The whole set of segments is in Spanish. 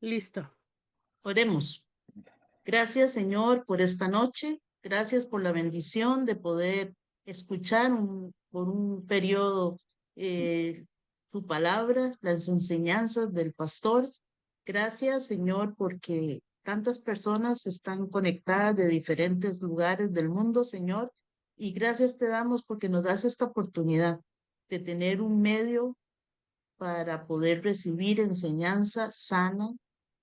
Listo. Oremos. Gracias, Señor, por esta noche. Gracias por la bendición de poder escuchar por un periodo tu palabra, las enseñanzas del pastor. Gracias, Señor, porque tantas personas están conectadas de diferentes lugares del mundo, Señor. Y gracias te damos porque nos das esta oportunidad de tener un medio para poder recibir enseñanza sana.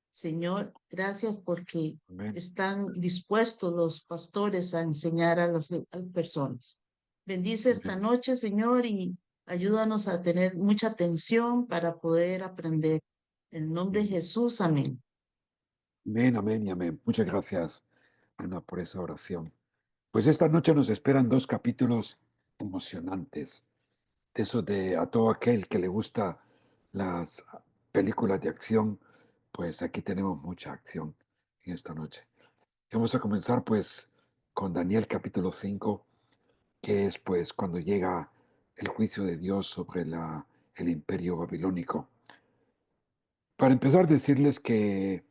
Señor, gracias porque Amén. están dispuestos los pastores a enseñar a las personas. Bendice esta Amén. noche, Señor, y ayúdanos a tener mucha atención para poder aprender. En el nombre de Amén. Jesús, amén. Amén, amén y amén. Muchas gracias, Ana, por esa oración. Pues esta noche nos esperan dos capítulos emocionantes. De eso de a todo aquel que le gusta las películas de acción, pues aquí tenemos mucha acción en esta noche. Vamos a comenzar pues con Daniel capítulo 5, que es pues cuando llega el juicio de Dios sobre el imperio babilónico. Para empezar, decirles que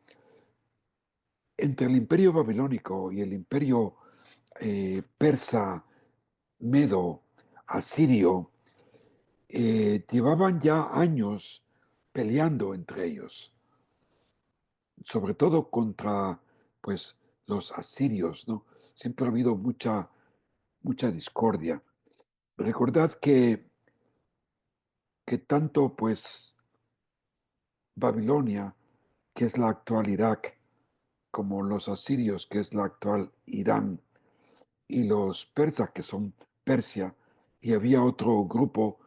entre el imperio babilónico y el imperio persa, medo, asirio, llevaban ya años peleando entre ellos, sobre todo contra pues los asirios, ¿no? Siempre ha habido mucha discordia. Recordad que tanto pues Babilonia, que es la actual Irak, como los asirios, que es la actual Irán, y los persas, que son Persia, y había otro grupo,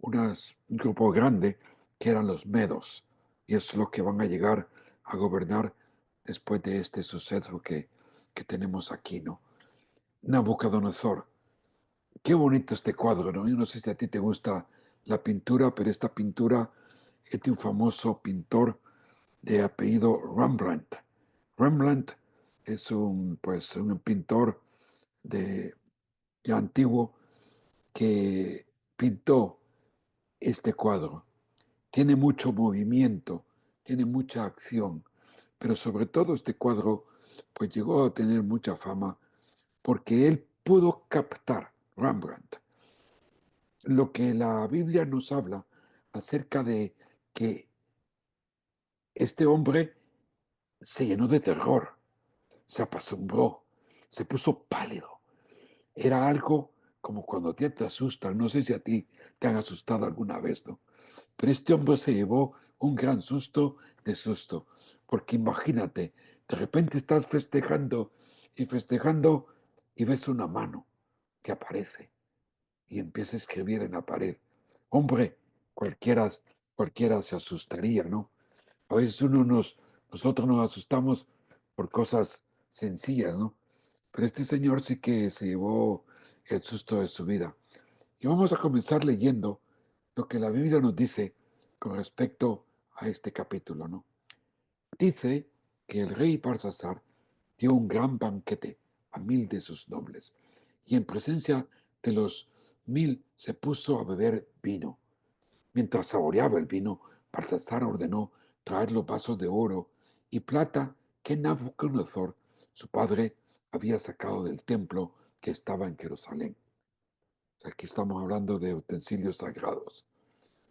un grupo grande, que eran los medos, y es lo que van a llegar a gobernar después de este suceso que tenemos aquí, ¿no? Nabucodonosor. Qué bonito este cuadro, ¿no? Yo no sé si a ti te gusta la pintura, pero esta pintura es de un famoso pintor de apellido Rembrandt. Rembrandt es pues, un pintor de, ya antiguo que pintó este cuadro. Tiene mucho movimiento, tiene mucha acción, pero sobre todo este cuadro pues llegó a tener mucha fama porque él pudo captar, Rembrandt, lo que la Biblia nos habla acerca de que este hombre se llenó de terror, se apasombró, se puso pálido. Era algo como cuando a ti te asustan. No sé si a ti te han asustado alguna vez, ¿no? Pero este hombre se llevó un gran susto de susto, porque imagínate, de repente estás festejando y festejando y ves una mano que aparece y empieza a escribir en la pared. Hombre, cualquiera, cualquiera se asustaría, ¿no? A veces nosotros nos asustamos por cosas sencillas, ¿no? Pero este señor sí que se llevó el susto de su vida. Y vamos a comenzar leyendo lo que la Biblia nos dice con respecto a este capítulo, ¿no? Dice que el rey Barsasar dio un gran banquete a 1000 de sus nobles, y en presencia de los 1000 se puso a beber vino. Mientras saboreaba el vino, Barsasar ordenó traer los vasos de oro y plata que Nabucodonosor, su padre, había sacado del templo que estaba en Jerusalén. Aquí estamos hablando de utensilios sagrados,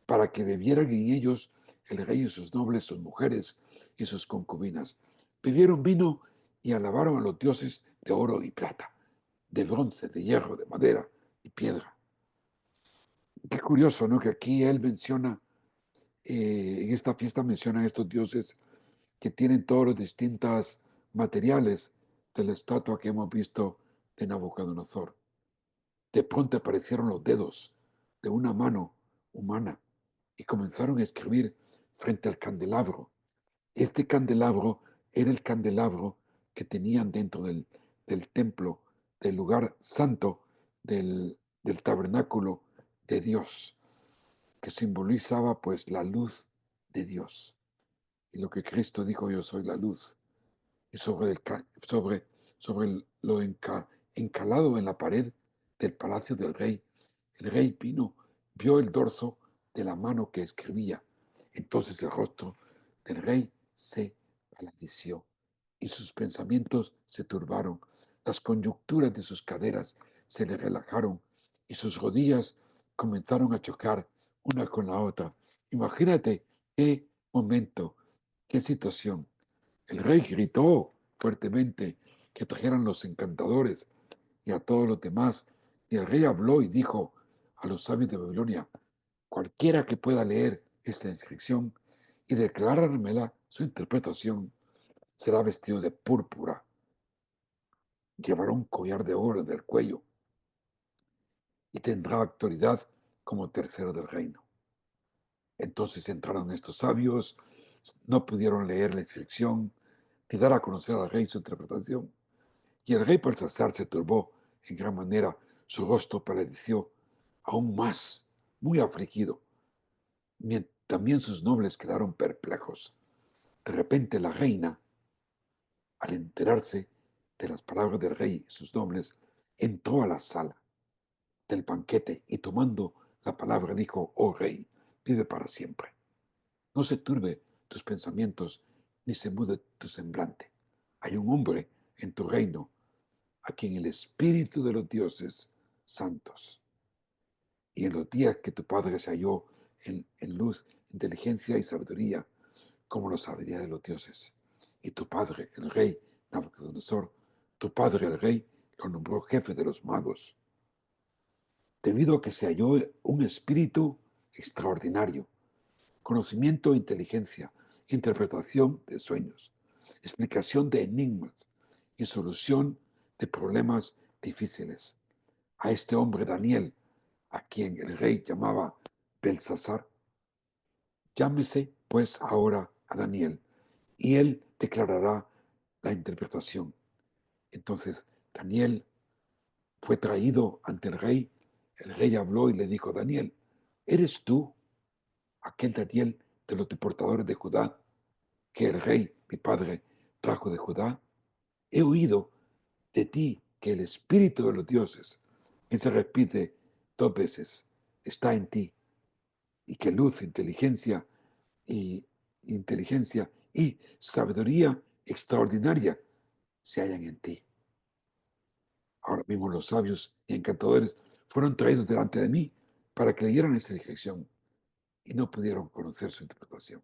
para que bebieran en ellos el rey y sus nobles, sus mujeres y sus concubinas. Bebieron vino y alabaron a los dioses de oro y plata, de bronce, de hierro, de madera y piedra. Qué curioso, ¿no? Que aquí él menciona, en esta fiesta menciona a estos dioses que tienen todos los distintos materiales de la estatua que hemos visto de Nabucodonosor. De pronto aparecieron los dedos de una mano humana y comenzaron a escribir frente al candelabro. Este candelabro era el candelabro que tenían dentro del templo, del lugar santo, del tabernáculo de Dios, que simbolizaba pues la luz de Dios. Y lo que Cristo dijo, yo soy la luz. Y sobre lo encalado en la pared del palacio del rey, el rey vino, vio el dorso de la mano que escribía. Entonces el rostro del rey se paladeció y sus pensamientos se turbaron. Las coyunturas de sus caderas se le relajaron y sus rodillas comenzaron a chocar una con la otra. Imagínate qué momento, qué situación. El rey gritó fuertemente que trajeran los encantadores y a todos los demás. Y el rey habló y dijo a los sabios de Babilonia: cualquiera que pueda leer esta inscripción y declarármela su interpretación será vestido de púrpura, llevará un collar de oro del cuello y tendrá autoridad como tercero del reino. Entonces entraron estos sabios, no pudieron leer la inscripción ni dar a conocer al rey su interpretación. Y el rey Belsasar se turbó en gran manera, su rostro palideció aún más, muy afligido. También sus nobles quedaron perplejos. De repente la reina, al enterarse de las palabras del rey y sus nobles, entró a la sala del banquete y tomando la palabra dijo: oh rey, vive para siempre. No se turbe tus pensamientos ni se mude tu semblante. Hay un hombre en tu reino a quien el espíritu de los dioses santos y en los días que tu padre se halló en luz, inteligencia y sabiduría, como lo sabría de los dioses. Y tu padre, el rey Nabucodonosor, tu padre, el rey, lo nombró jefe de los magos, debido a que se halló un espíritu extraordinario, conocimiento e inteligencia, interpretación de sueños, explicación de enigmas y solución de problemas difíciles. A este hombre Daniel, a quien el rey llamaba Belsasar, llámese pues ahora a Daniel, y él declarará la interpretación. Entonces Daniel fue traído ante el rey habló y le dijo: Daniel, ¿eres tú aquel Daniel de los deportadores de Judá que el rey, mi padre, trajo de Judá? He oído de ti que el espíritu de los dioses, que se repite 2 veces, está en ti, y que luz, y inteligencia y sabiduría extraordinaria se hallan en ti. Ahora mismo los sabios y encantadores fueron traídos delante de mí para que leyeran esta inscripción y no pudieron conocer su interpretación.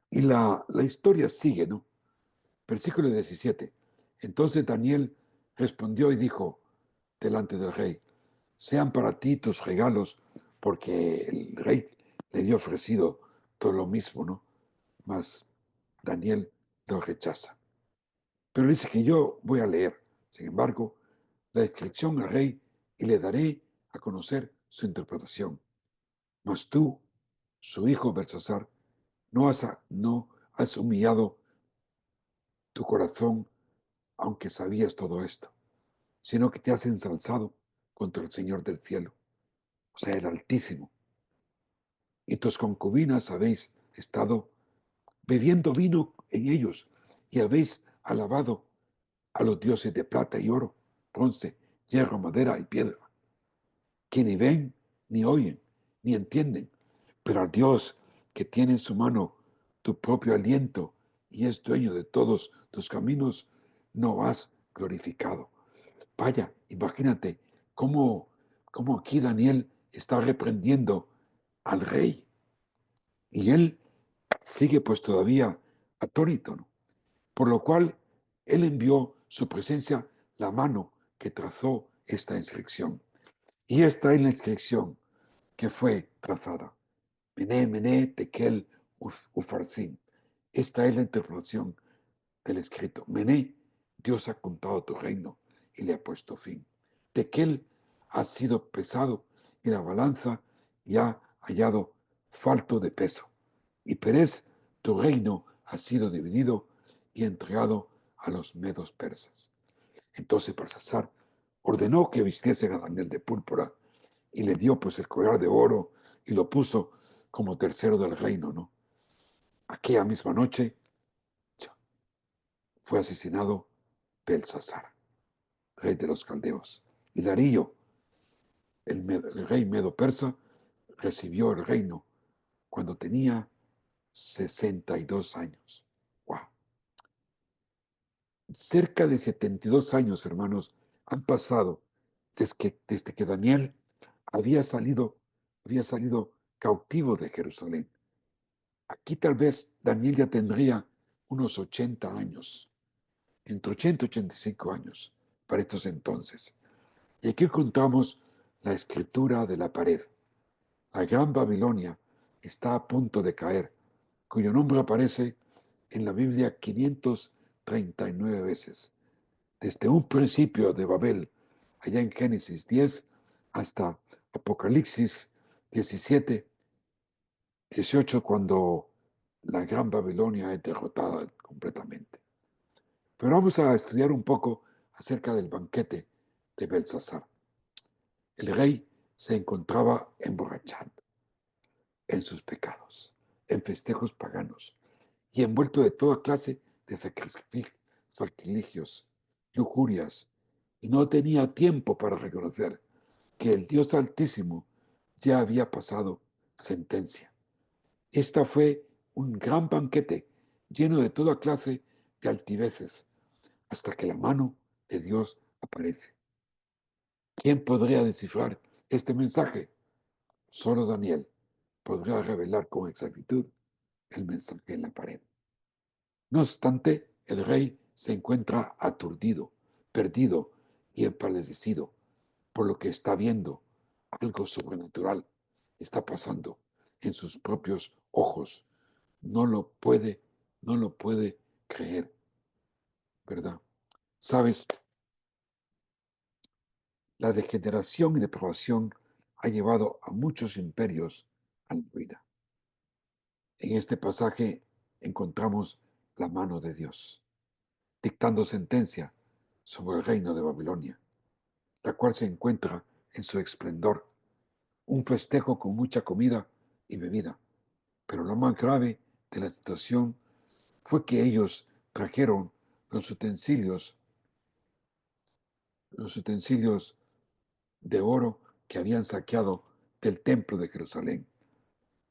Y la historia sigue, ¿no? Versículo 17. Entonces Daniel respondió y dijo delante del rey: sean para ti tus regalos, porque el rey le dio ofrecido todo lo mismo, ¿no? Mas Daniel lo rechaza. Pero dice que yo voy a leer, sin embargo, la inscripción al rey y le daré a conocer su interpretación. Mas tú, su hijo Belsasar, no has humillado tu corazón, aunque sabías todo esto, sino que te has ensalzado contra el Señor del cielo, o sea, el Altísimo. Y tus concubinas habéis estado bebiendo vino en ellos y habéis alabado a los dioses de plata y oro, bronce, hierro, madera y piedra, que ni ven, ni oyen, ni entienden, pero al Dios que tiene en su mano tu propio aliento y es dueño de todos tus caminos, no has glorificado. Vaya, imagínate cómo aquí Daniel está reprendiendo al rey y él sigue pues todavía atónito, ¿no? Por lo cual él envió su presencia la mano que trazó esta inscripción. Y esta es la inscripción que fue trazada: Mené, Mené, Tekel, Ufarsin. Esta es la interpretación del escrito. Mené, Dios ha contado tu reino y le ha puesto fin. Tekel, ha sido pesado y la balanza ya ha hallado falto de peso. Y Pérez, tu reino ha sido dividido y entregado a los medos persas. Entonces Belsasar ordenó que vistiesen a Daniel de púrpura y le dio pues el collar de oro y lo puso como tercero del reino, ¿no? Aquella misma noche fue asesinado Belsasar, rey de los caldeos, y Darío, el rey medo persa, recibió el reino cuando tenía 62 años. ¡Wow! Cerca de 72 años, hermanos, han pasado desde que Daniel había salido, había salido cautivo de Jerusalén. Aquí tal vez Daniel ya tendría unos 80 años, entre 80 y 85 años para estos entonces. Y aquí encontramos la escritura de la pared. La Gran Babilonia está a punto de caer, cuyo nombre aparece en la Biblia 539 veces, desde un principio de Babel, allá en Génesis 10, hasta Apocalipsis 17, 18, cuando la Gran Babilonia es derrotada completamente. Pero vamos a estudiar un poco acerca del banquete de Belsasar. El rey se encontraba emborrachado en sus pecados, en festejos paganos y envuelto de toda clase de sacrilegios, lujurias, y no tenía tiempo para reconocer que el Dios Altísimo ya había pasado sentencia. Esta fue un gran banquete lleno de toda clase de altiveces, hasta que la mano de Dios aparece. ¿Quién podría descifrar este mensaje? Solo Daniel podrá revelar con exactitud el mensaje en la pared. No obstante, el rey se encuentra aturdido, perdido y empalidecido por lo que está viendo. Algo sobrenatural está pasando en sus propios ojos. No lo puede, no lo puede creer, ¿verdad? Sabes, la degeneración y depravación ha llevado a muchos imperios a la ruina. En este pasaje encontramos la mano de Dios, dictando sentencia sobre el reino de Babilonia, la cual se encuentra en su esplendor, un festejo con mucha comida y bebida. Pero lo más grave de la situación fue que ellos trajeron los utensilios de oro que habían saqueado del templo de Jerusalén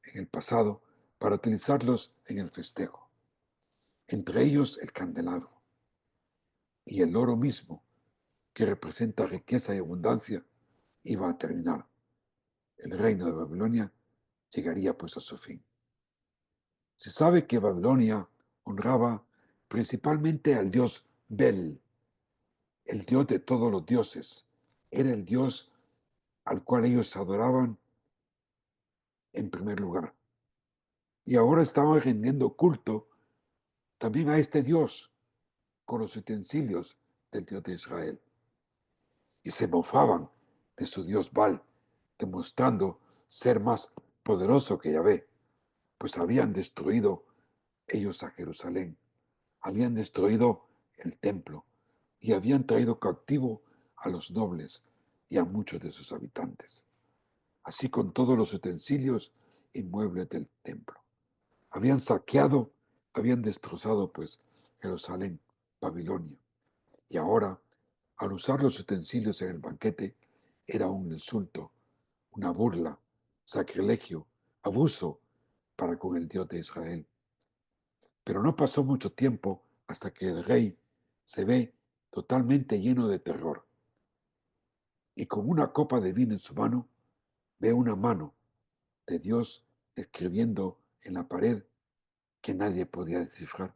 en el pasado para utilizarlos en el festejo. Entre ellos el candelabro y el oro mismo, que representa riqueza y abundancia, iba a terminar. El reino de Babilonia llegaría pues a su fin. Se sabe que Babilonia honraba principalmente al dios Bel, el dios de todos los dioses. Era el dios al cual ellos adoraban en primer lugar. Y ahora estaban rindiendo culto también a este dios con los utensilios del dios de Israel. Y se mofaban de su dios Baal, demostrando ser más poderoso que Yahvé, pues habían destruido ellos a Jerusalén, habían destruido el templo y habían traído cautivo a los nobles y a muchos de sus habitantes, así con todos los utensilios y muebles del templo. Habían saqueado, habían destrozado pues Jerusalén, Babilonia, y ahora, al usar los utensilios en el banquete, era un insulto, una burla, sacrilegio, abuso para con el Dios de Israel. Pero no pasó mucho tiempo hasta que el rey se ve totalmente lleno de terror y con una copa de vino en su mano ve una mano de Dios escribiendo en la pared que nadie podía descifrar,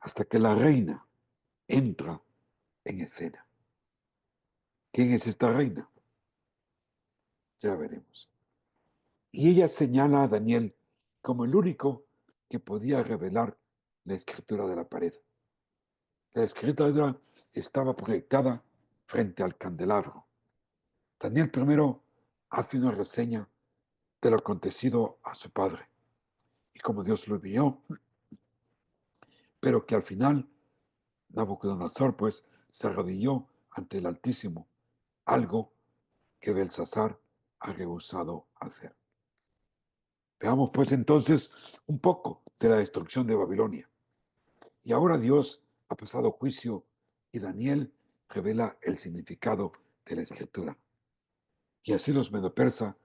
hasta que la reina entra en escena. ¿Quién es esta reina? Ya veremos. Y ella señala a Daniel como el único que podía revelar la escritura de la pared. La escritura estaba proyectada frente al candelabro. Daniel primero hace una reseña de lo acontecido a su padre y cómo Dios lo vio, pero que al final Nabucodonosor pues se arrodilló ante el Altísimo, algo que Belsasar ha rehusado hacer. Veamos pues entonces un poco de la destrucción de Babilonia. Y ahora Dios ha pasado juicio y Daniel revela el significado de la escritura. Y así los medopersa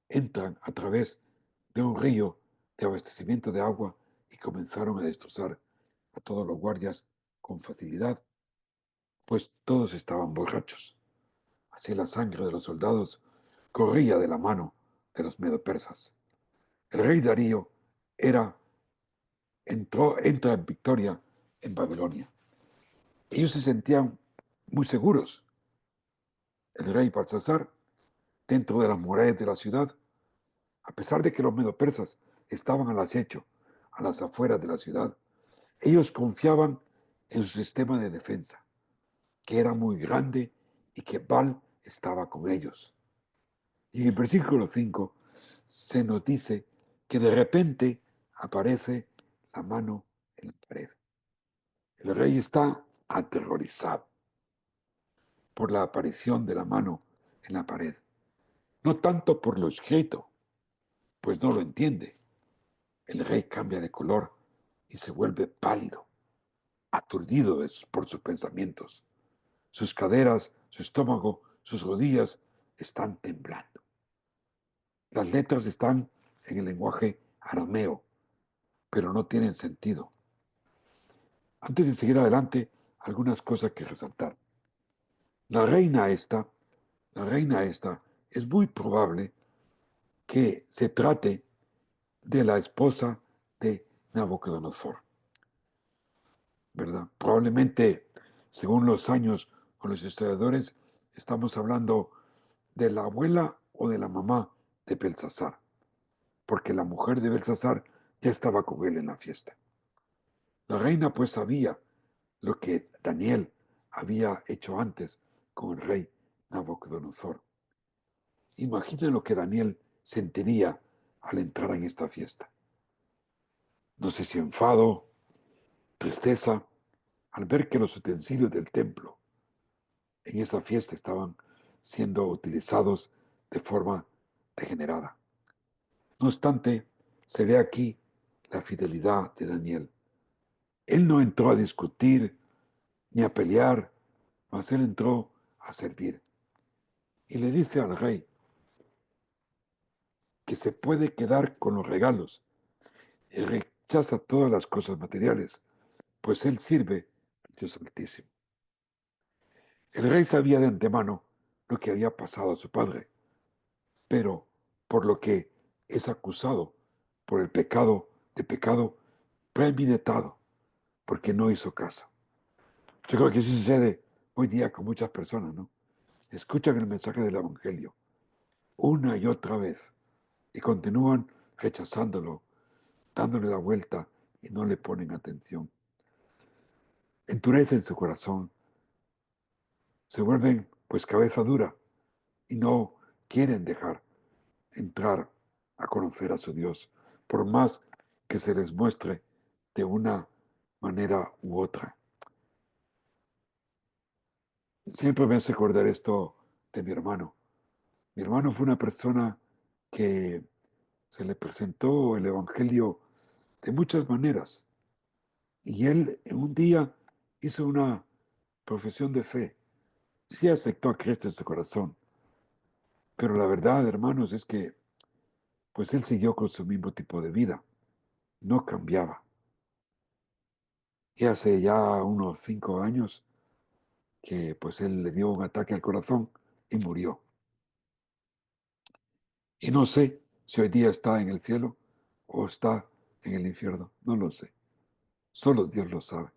entran a través de un río de abastecimiento de agua y comenzaron a destrozar a todos los guardias con facilidad, pues todos estaban borrachos. Así la sangre de los soldados corría de la mano de los medo-persas. El rey Darío entra en victoria en Babilonia. Ellos se sentían muy seguros. El rey Balsasar, dentro de las murallas de la ciudad, a pesar de que los medo-persas estaban al acecho, a las afueras de la ciudad, ellos confiaban en su sistema de defensa, que era muy grande y que Baal estaba con ellos. Y en el versículo 5 se nos dice que de repente aparece la mano en la pared. El rey está aterrorizado por la aparición de la mano en la pared. No tanto por lo escrito, pues no lo entiende. El rey cambia de color y se vuelve pálido, aturdido por sus pensamientos. Sus caderas, su estómago, sus rodillas están temblando. Las letras están en el lenguaje arameo, pero no tienen sentido. Antes de seguir adelante, algunas cosas que resaltar. La reina esta, la reina esta, es muy probable que se trate de la esposa de Nabucodonosor, ¿verdad? Probablemente, según los años o los historiadores, estamos hablando de la abuela o de la mamá de Belsasar, porque la mujer de Belsasar ya estaba con él en la fiesta. La reina pues sabía lo que Daniel había hecho antes con el rey Nabucodonosor. Imaginen lo que Daniel sentiría al entrar en esta fiesta. No sé si enfado, tristeza, al ver que los utensilios del templo en esa fiesta estaban siendo utilizados de forma degenerada. No obstante, se ve aquí la fidelidad de Daniel. Él no entró a discutir ni a pelear, mas él entró a servir. Y le dice al rey que se puede quedar con los regalos y rechaza todas las cosas materiales, pues él sirve al Dios Altísimo. El rey sabía de antemano lo que había pasado a su padre, pero por lo que es acusado por el pecado premeditado, porque no hizo caso. Yo creo que eso sucede hoy día con muchas personas, ¿no? Escuchan el mensaje del Evangelio una y otra vez y continúan rechazándolo, dándole la vuelta y no le ponen atención. Endurecen su corazón, se vuelven pues cabeza dura y no quieren dejar entrar a conocer a su Dios, por más que se les muestre de una manera u otra. Siempre me hace acordar esto de mi hermano. Mi hermano fue una persona que se le presentó el Evangelio de muchas maneras. Y él en un día hizo una profesión de fe. Sí aceptó a Cristo en su corazón. Pero la verdad, hermanos, es que pues él siguió con su mismo tipo de vida. No cambiaba. Y hace ya unos 5 años que pues él le dio un ataque al corazón y murió. Y no sé si hoy día está en el cielo o está en el infierno. No lo sé. Solo Dios lo sabe.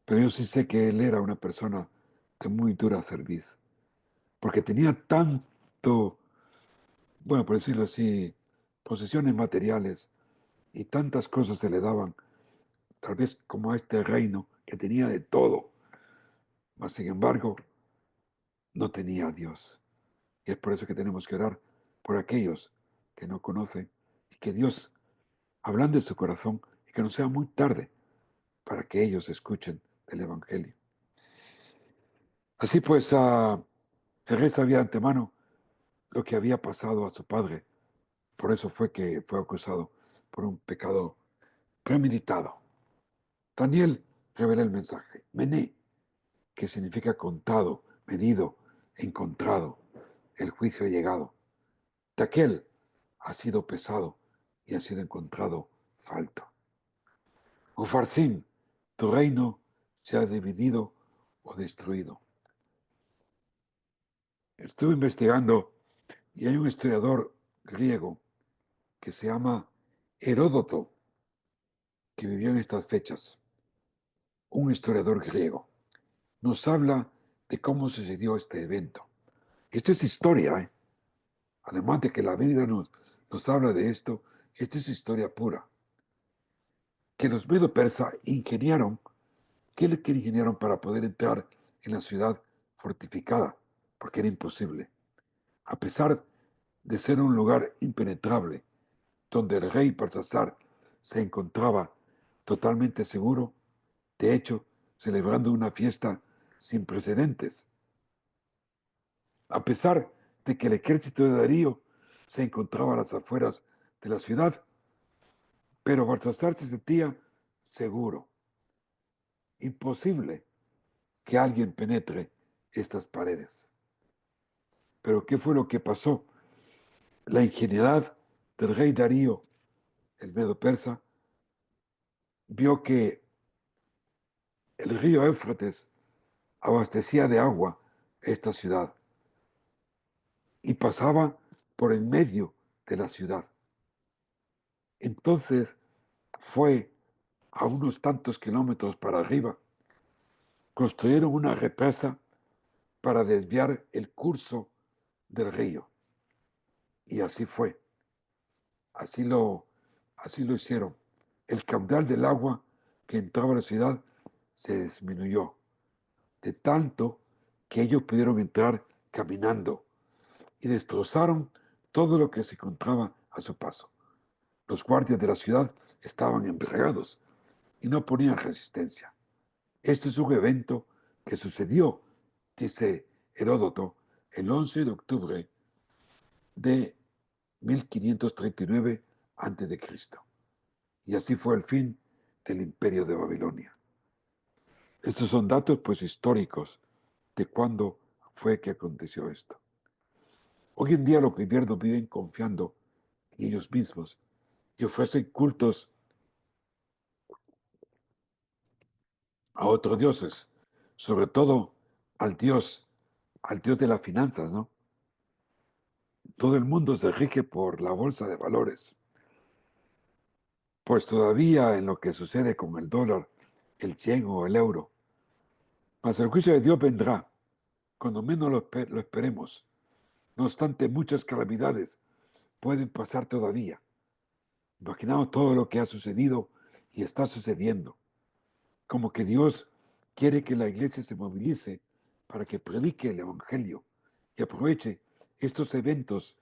Pero yo sí sé que él era una persona de muy dura cerviz, porque tenía tanto, bueno, por decirlo así, posesiones materiales y tantas cosas se le daban, tal vez como a este reino que tenía de todo, mas sin embargo no tenía a Dios. Y es por eso que tenemos que orar por aquellos que no conocen y que Dios, hablando en su corazón, y que no sea muy tarde para que ellos escuchen el Evangelio. Así pues, el rey sabía de antemano lo que había pasado a su padre. Por eso fue que fue acusado por un pecado premeditado. Daniel revela el mensaje. Mené, que significa contado, medido, encontrado. El juicio ha llegado. Tekel ha sido pesado y ha sido encontrado falto. Ufarsin, tu reino se ha dividido o destruido. Estuve investigando y hay un historiador griego que se llama Heródoto, que vivió en estas fechas, un historiador griego. Nos habla de cómo sucedió este evento. Esto es historia, ¿eh? Además de que la Biblia nos habla de esto, esto es historia pura. Que los medo-persas ingeniaron, ¿qué le que ingeniaron para poder entrar en la ciudad fortificada? Porque era imposible. A pesar de ser un lugar impenetrable, donde el rey Belsasar se encontraba totalmente seguro, de hecho, celebrando una fiesta sin precedentes. A pesar de que el ejército de Darío se encontraba a las afueras de la ciudad, pero Belsasar se sentía seguro. Imposible que alguien penetre estas paredes. Pero ¿qué fue lo que pasó? La ingenuidad del rey Darío, el medo persa, vio que el río Éufrates abastecía de agua esta ciudad y pasaba por en medio de la ciudad. Entonces fue a unos tantos kilómetros para arriba, construyeron una represa para desviar el curso del río. Y así fue, así lo, así lo hicieron. El caudal del agua que entraba a la ciudad se disminuyó, de tanto que ellos pudieron entrar caminando y destrozaron todo lo que se encontraba a su paso. Los guardias de la ciudad estaban embriagados y no ponían resistencia. Este es un evento que sucedió, dice Heródoto, el 11 de octubre de 1539 a.C. Y así fue el fin del imperio de Babilonia. Estos son datos pues históricos de cuándo fue que aconteció esto. Hoy en día los gobiernos viven confiando en ellos mismos y ofrecen cultos a otros dioses, sobre todo al dios de las finanzas, ¿no? Todo el mundo se rige por la bolsa de valores, pues todavía en lo que sucede con el dólar, el yen o el euro. Mas el juicio de Dios vendrá, cuando menos lo esperemos. No obstante, muchas calamidades pueden pasar todavía. Imaginamos todo lo que ha sucedido y está sucediendo. Como que Dios quiere que la iglesia se movilice para que predique el Evangelio y aproveche estos eventos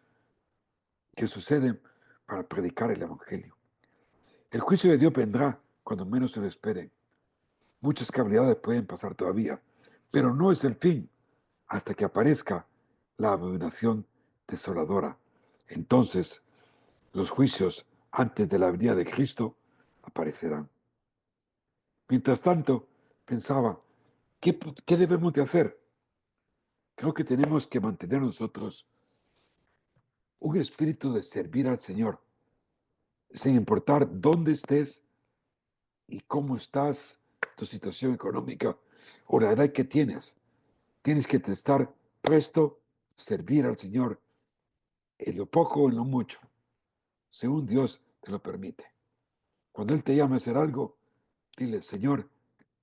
que suceden para predicar el Evangelio. El juicio de Dios vendrá cuando menos se lo esperen. Muchas calamidades pueden pasar todavía, pero no es el fin hasta que aparezca la abominación desoladora. Entonces, los juicios antes de la venida de Cristo aparecerán. Mientras tanto, pensaba, ¿qué debemos de hacer? Creo que tenemos que mantener nosotros un espíritu de servir al Señor, sin importar dónde estés y cómo estás, tu situación económica o la edad que tienes. Tienes que estar presto a servir al Señor en lo poco o en lo mucho, según Dios te lo permite. Cuando Él te llame a hacer algo, dile, Señor,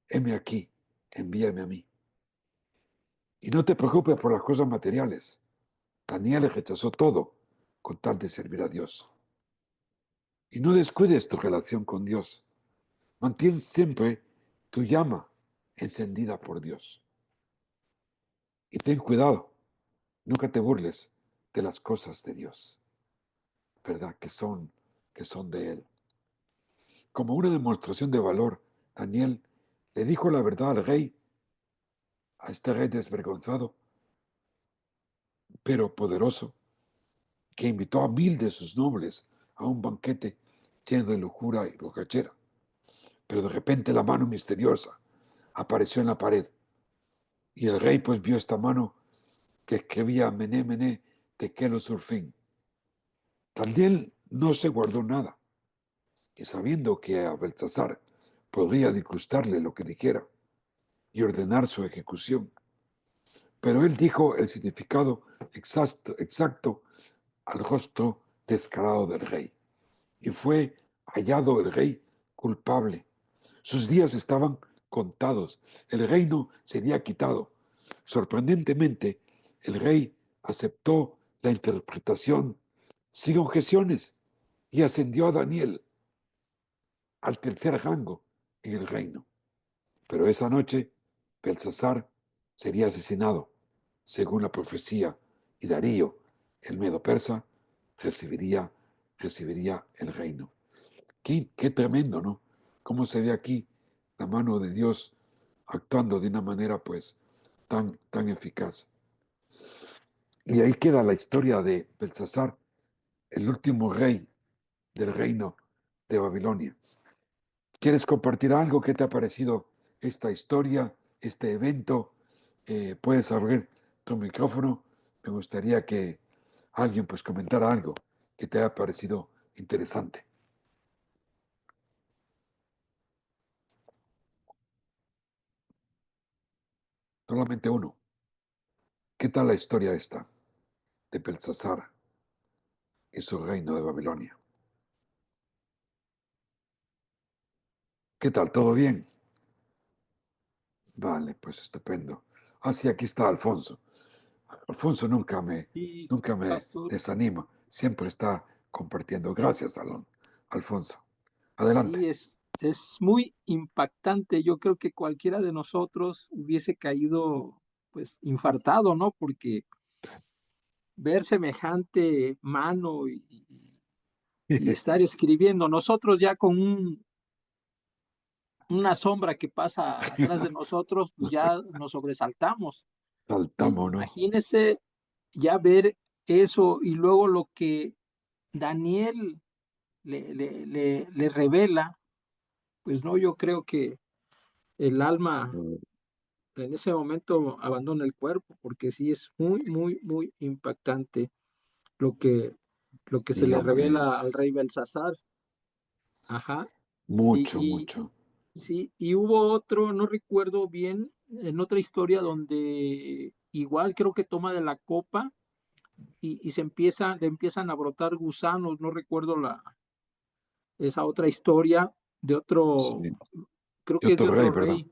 heme aquí, envíame a mí. Y no te preocupes por las cosas materiales. Daniel rechazó todo con tal de servir a Dios. Y no descuides tu relación con Dios. Mantén siempre tu llama encendida por Dios. Y ten cuidado, nunca te burles de las cosas de Dios, ¿verdad? Que son de Él. Como una demostración de valor, Daniel le dijo la verdad al rey, a este rey desvergonzado, pero poderoso, que invitó a 1000 de sus nobles a un banquete lleno de locura y borrachera. Pero de repente la mano misteriosa apareció en la pared y el rey pues vio esta mano que escribía Mené, Mené, Tekel Surfín. Daniel no se guardó nada, y sabiendo que a Belsasar podría disgustarle lo que dijera y ordenar su ejecución, pero él dijo el significado exacto al rostro descarado del rey, y fue hallado el rey culpable. Sus días estaban contados, el reino sería quitado. Sorprendentemente, el rey aceptó la interpretación sin objeciones y ascendió a Daniel al tercer rango en el reino. Pero esa noche, Belsasar sería asesinado, según la profecía, y Darío, el medo persa, recibiría, recibiría el reino. Qué tremendo, ¿no? Cómo se ve aquí la mano de Dios actuando de una manera pues tan eficaz. Y ahí queda la historia de Belsasar, el último rey del reino de Babilonia. ¿Quieres compartir algo? ¿Qué te ha parecido esta historia, este evento? Puedes abrir tu micrófono. Me gustaría que alguien pues comentara algo que te haya parecido interesante. Solamente uno. ¿Qué tal la historia esta de Belsasar y su reino de Babilonia? ¿Qué tal? ¿Todo bien? Vale, pues estupendo. Ah, sí, aquí está Alfonso. Alfonso Y nunca me pastor, desanima. Siempre está compartiendo. Gracias, Alfonso. sí, Adelante. es muy impactante. Yo creo que cualquiera de nosotros hubiese caído, pues, infartado, ¿no? Porque ver semejante mano y estar escribiendo, nosotros ya con una sombra que pasa atrás de nosotros, pues ya nos sobresaltamos. Saltamos, ¿no? Imagínese ya ver eso y luego lo que Daniel le revela, pues no, yo creo que el alma en ese momento abandona el cuerpo, porque sí es muy, muy, muy impactante lo que, lo que se Sí, le hombre, revela al es rey Belsasar. Ajá. Y, mucho, y mucho. sí, y hubo otro, no recuerdo bien, en otra historia donde igual creo que toma de la copa y le empiezan a brotar gusanos, no recuerdo esa otra historia de Sí. otro, creo Y que es de otro rey, otro ¿verdad? rey.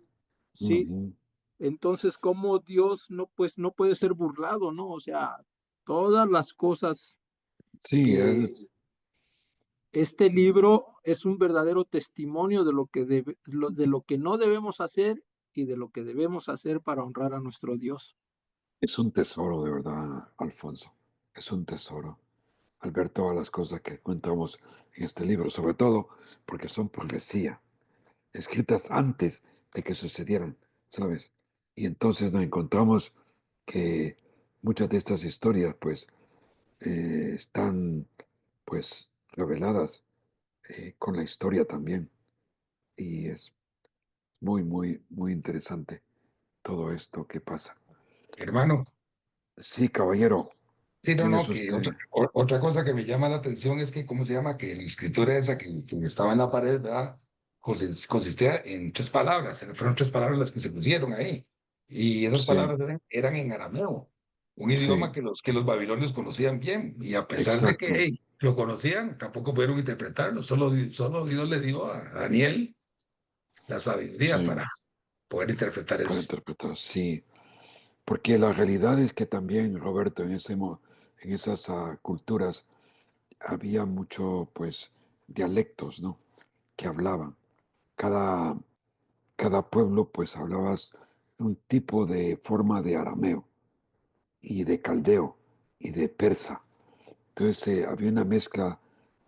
Sí, Ujú. entonces, ¿cómo Dios no, pues, no puede ser burlado, ¿no? O sea, todas las cosas Sí, él que este libro es un verdadero testimonio de de lo que no debemos hacer y de lo que debemos hacer para honrar a nuestro Dios. es un tesoro, de verdad, Alfonso. Es un tesoro al ver todas las cosas que encontramos en este libro, sobre todo porque son profecía, escritas antes de que sucedieran, ¿sabes? Y entonces nos encontramos que muchas de estas historias, pues, están, pues, reveladas con la historia también. Y es muy interesante todo esto que pasa. Hermano, Sí, caballero, sí, no, ¿quién no, es que usted? otra cosa que me llama la atención es que, ¿cómo se llama? Que la escritura esa que estaba en la pared, ¿verdad? Consistía en tres palabras, fueron tres palabras las que se pusieron ahí. Y esas Sí, palabras eran en arameo, un idioma sí, que los babilonios conocían bien. Y a pesar de que exacto. hey, lo conocían, tampoco pudieron interpretarlo. Solo Dios le dio a Daniel la sabiduría Sí, para poder interpretar para eso. interpretar, sí. Porque la realidad es que también, Roberto, en esas culturas había mucho, pues, dialectos, ¿no? Que hablaban. Cada, cada pueblo, pues, hablabas un tipo de forma de arameo y de caldeo y de persa. Entonces, había una mezcla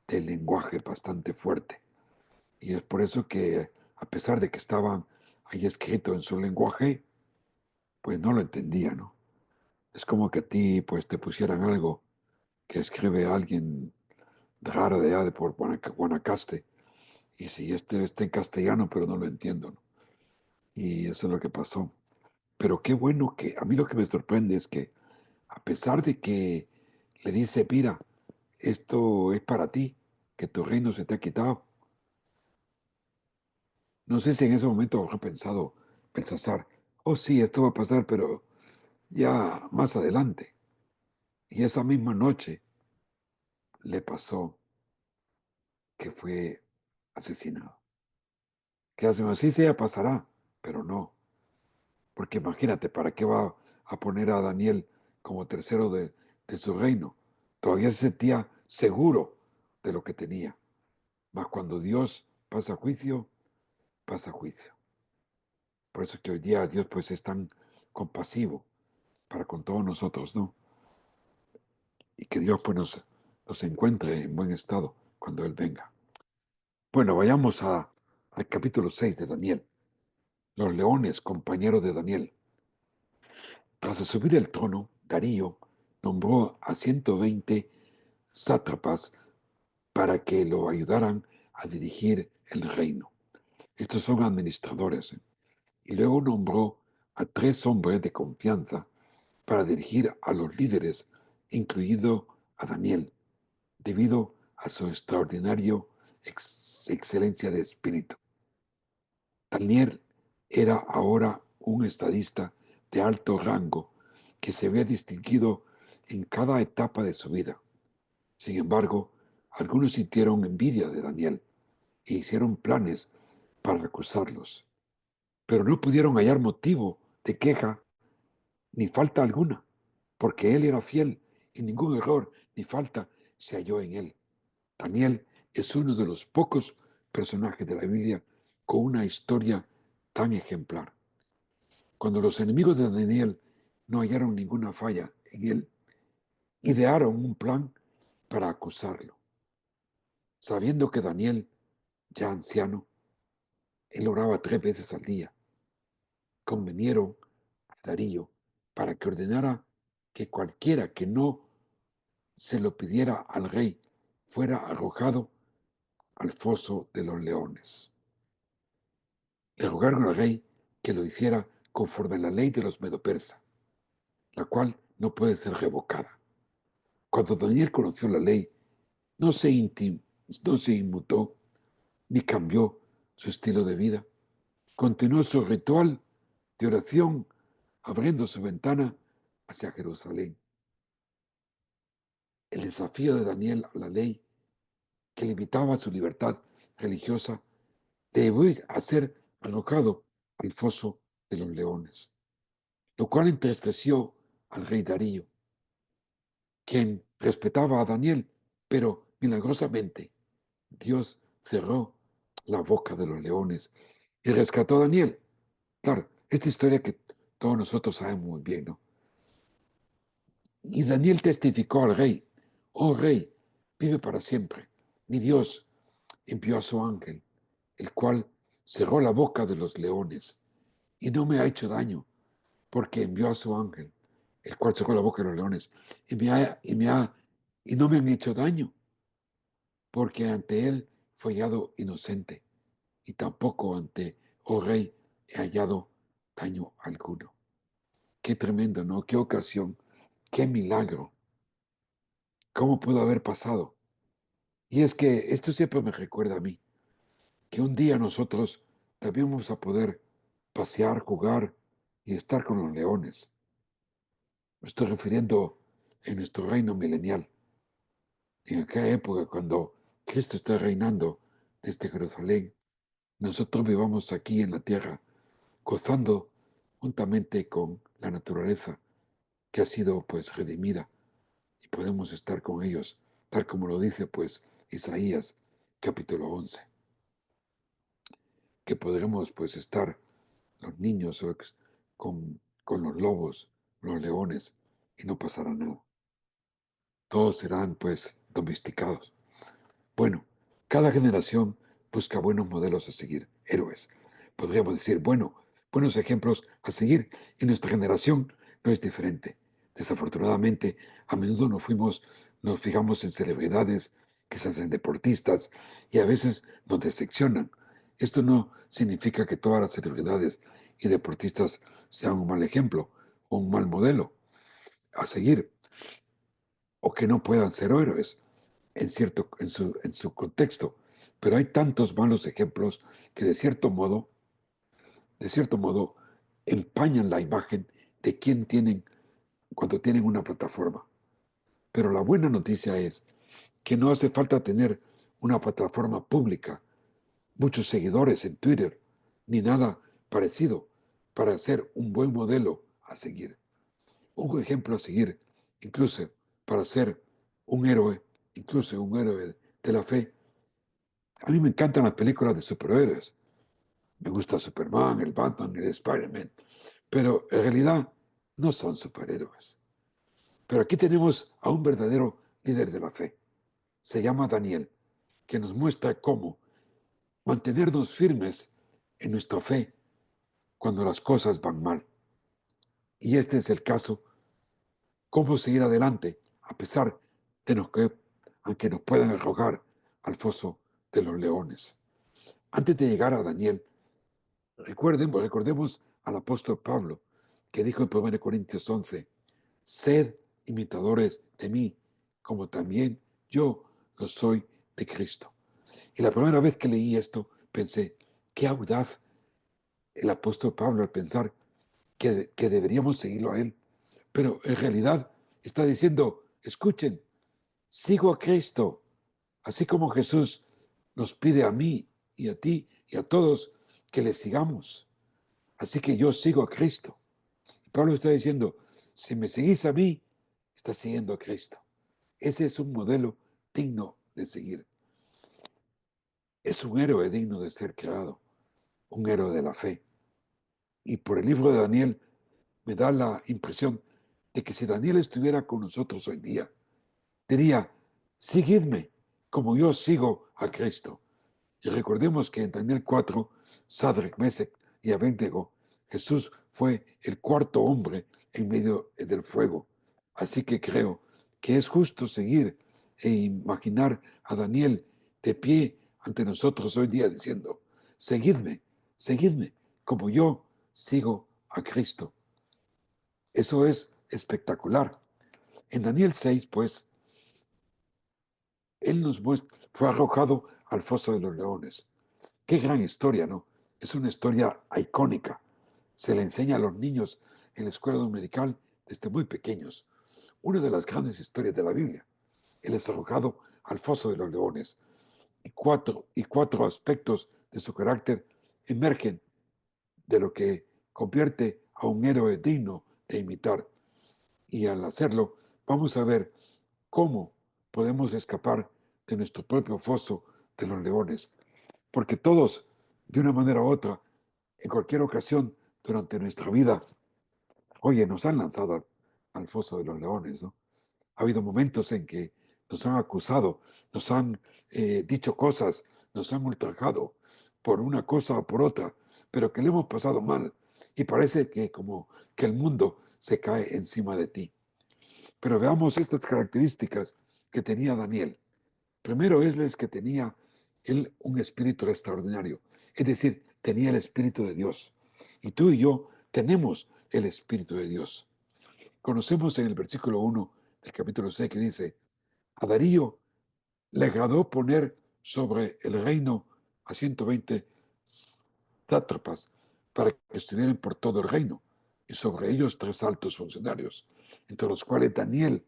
de lenguaje bastante fuerte. Y es por eso que, a pesar de que estaban ahí escrito en su lenguaje, pues no lo entendía, ¿no? Es como que a ti, pues, te pusieran algo que escribe alguien raro de allá de por Guanacaste. Y si este está en castellano, pero no lo entiendo, ¿no? Y eso es lo que pasó. Pero qué bueno que, a mí lo que me sorprende es que, a pesar de que le dice, mira, esto es para ti, que tu reino se te ha quitado. No sé si en ese momento habrá pensado Belsasar, oh sí, esto va a pasar, pero ya más adelante. Y esa misma noche le pasó que fue asesinado. Que hacen así sea, pasará, pero no. Porque imagínate, ¿para qué va a poner a Daniel como tercero de su reino? Todavía se sentía seguro de lo que tenía. Mas cuando Dios pasa juicio, pasa juicio. Por eso que hoy día Dios pues es tan compasivo para con todos nosotros, ¿no? Y que Dios pues nos encuentre en buen estado cuando Él venga. Bueno, vayamos al capítulo 6 de Daniel. Los leones, compañeros de Daniel. Tras subir el trono, Darío nombró a 120 sátrapas para que lo ayudaran a dirigir el reino. Estos son administradores. Y luego nombró a 3 hombres de confianza para dirigir a los líderes, incluido a Daniel, debido a su extraordinario excelencia de espíritu. Daniel era ahora un estadista de alto rango que se había distinguido en cada etapa de su vida. Sin embargo, algunos sintieron envidia de Daniel e hicieron planes para acusarlos, pero no pudieron hallar motivo de queja ni falta alguna, porque él era fiel y ningún error ni falta se halló en él. Daniel es uno de los pocos personajes de la Biblia con una historia tan ejemplar. Cuando los enemigos de Daniel no hallaron ninguna falla en él, idearon un plan para acusarlo. Sabiendo que Daniel, ya anciano, él oraba 3 veces al día, convinieron a Darío para que ordenara que cualquiera que no se lo pidiera al rey fuera arrojado al foso de los leones. Le rogaron al rey que lo hiciera conforme a la ley de los medo-persa, la cual no puede ser revocada. Cuando Daniel conoció la ley, no se, no se inmutó ni cambió su estilo de vida. Continuó su ritual de oración abriendo su ventana hacia Jerusalén. El desafío de Daniel a la ley que limitaba su libertad religiosa debió a ser arrojado al foso de los leones, lo cual entristeció al rey Darío, quien respetaba a Daniel, pero milagrosamente Dios cerró la boca de los leones y rescató a Daniel. Claro, esta historia que todos nosotros sabemos muy bien, ¿no? Y Daniel testificó al rey, oh rey, vive para siempre. Mi Dios envió a su ángel, el cual cerró la boca de los leones y no me ha hecho daño, porque envió a su ángel, el cual cerró la boca de los leones y no me han hecho daño, porque ante él fue hallado inocente y tampoco ante, oh rey, he hallado daño alguno. Qué tremendo, ¿no? Qué ocasión, qué milagro. ¿Cómo pudo haber pasado? Y es que esto siempre me recuerda a mí, que un día nosotros también vamos a poder pasear, jugar y estar con los leones. Me estoy refiriendo en nuestro reino milenial, en aquella época cuando Cristo está reinando desde Jerusalén. Nosotros vivamos aquí en la tierra, gozando juntamente con la naturaleza que ha sido pues redimida y podemos estar con ellos, tal como lo dice pues Isaías capítulo 11, que podremos pues estar los niños con los lobos, los leones, y no pasará nada. Todos serán pues domesticados. Bueno, cada generación busca buenos modelos a seguir, héroes. Podríamos decir, bueno, buenos ejemplos a seguir, y nuestra generación no es diferente. Desafortunadamente, a menudo nos fijamos en celebridades que se hacen deportistas y a veces nos decepcionan. Esto no significa que todas las celebridades y deportistas sean un mal ejemplo o un mal modelo a seguir o que no puedan ser héroes. en su contexto. Pero hay tantos malos ejemplos que de cierto modo, empañan la imagen de quién tienen cuando tienen una plataforma. Pero la buena noticia es que no hace falta tener una plataforma pública, muchos seguidores en Twitter, ni nada parecido para ser un buen modelo a seguir. Un ejemplo a seguir, incluso para ser un héroe, incluso un héroe de la fe. A mí me encantan las películas de superhéroes. Me gusta Superman, el Batman, el Spider-Man. Pero en realidad no son superhéroes. Pero aquí tenemos a un verdadero líder de la fe. Se llama Daniel, que nos muestra cómo mantenernos firmes en nuestra fe cuando las cosas van mal. Y este es el caso, cómo seguir adelante a pesar de aunque nos puedan arrojar al foso de los leones. Antes de llegar a Daniel, recordemos al apóstol Pablo, que dijo en 1 Corintios 11, sed imitadores de mí, como también yo lo soy de Cristo. Y la primera vez que leí esto, pensé, qué audaz el apóstol Pablo al pensar que deberíamos seguirlo a él. Pero en realidad está diciendo, escuchen, sigo a Cristo, así como Jesús nos pide a mí y a ti y a todos que le sigamos. Así que yo sigo a Cristo. Y Pablo está diciendo, si me seguís a mí, estás siguiendo a Cristo. Ese es un modelo digno de seguir. Es un héroe digno de ser creado, un héroe de la fe. Y por el libro de Daniel me da la impresión de que si Daniel estuviera con nosotros hoy día, diría, seguidme como yo sigo a Cristo. Y recordemos que en Daniel 4, Sadrach, Mesech y Abednego, Jesús fue el cuarto hombre en medio del fuego. Así que creo que es justo seguir e imaginar a Daniel de pie ante nosotros hoy día diciendo, seguidme, seguidme como yo sigo a Cristo. Eso es espectacular. En Daniel 6, pues, él nos muestra, fue arrojado al foso de los leones. Qué gran historia, ¿no? Es una historia icónica. Se le enseña a los niños en la escuela dominical desde muy pequeños. Una de las grandes historias de la Biblia. Él es arrojado al foso de los leones. Y cuatro aspectos de su carácter emergen de lo que convierte a un héroe digno de imitar. Y al hacerlo, vamos a ver cómo podemos escapar de nuestro propio foso de los leones. Porque todos, de una manera u otra, en cualquier ocasión durante nuestra vida, oye, nos han lanzado al foso de los leones, ¿no? Ha habido momentos en que nos han acusado, nos han dicho cosas, nos han ultrajado por una cosa o por otra, pero que le hemos pasado mal y parece que como que el mundo se cae encima de ti. Pero veamos estas características que tenía Daniel. Primero es que tenía él un espíritu extraordinario, es decir, tenía el espíritu de Dios. Y tú y yo tenemos el espíritu de Dios. Conocemos en el versículo 1 del capítulo 6 que dice, a Darío le agradó poner sobre el reino a 120 sátrapas para que estuvieran por todo el reino, y sobre ellos 3 altos funcionarios, entre los cuales Daniel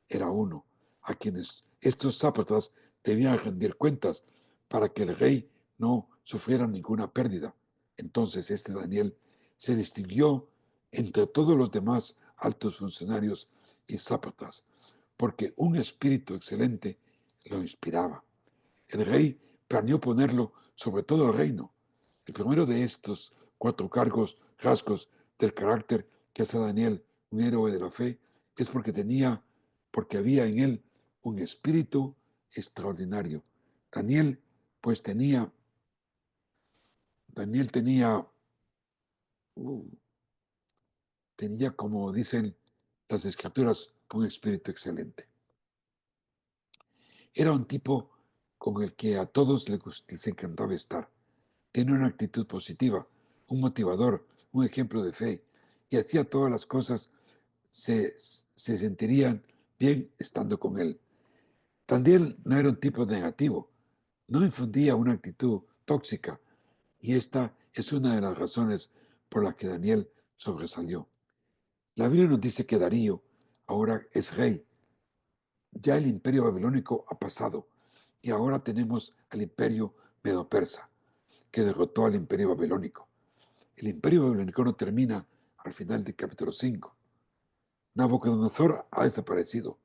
era uno, a quienes estos sátrapas debían rendir cuentas para que el rey no sufriera ninguna pérdida. Entonces este Daniel se distinguió entre todos los demás altos funcionarios y sátrapas, porque un espíritu excelente lo inspiraba. El rey planeó ponerlo sobre todo el reino. El primero de estos 4 rasgos del carácter que hace a Daniel un héroe de la fe es porque había en él un espíritu extraordinario. Daniel, pues Daniel uh, tenía, como dicen las escrituras, un espíritu excelente. Era un tipo con el que a todos les encantaba estar. Tiene una actitud positiva, un motivador, un ejemplo de fe, y hacía todas las cosas, se sentirían bien estando con él. Daniel no era un tipo negativo, no infundía una actitud tóxica, y esta es una de las razones por las que Daniel sobresalió. La Biblia nos dice que Darío ahora es rey. Ya el imperio babilónico ha pasado y ahora tenemos al imperio medo-persa, que derrotó al imperio babilónico. El imperio babilónico no termina al final del capítulo 5. Nabucodonosor ha desaparecido.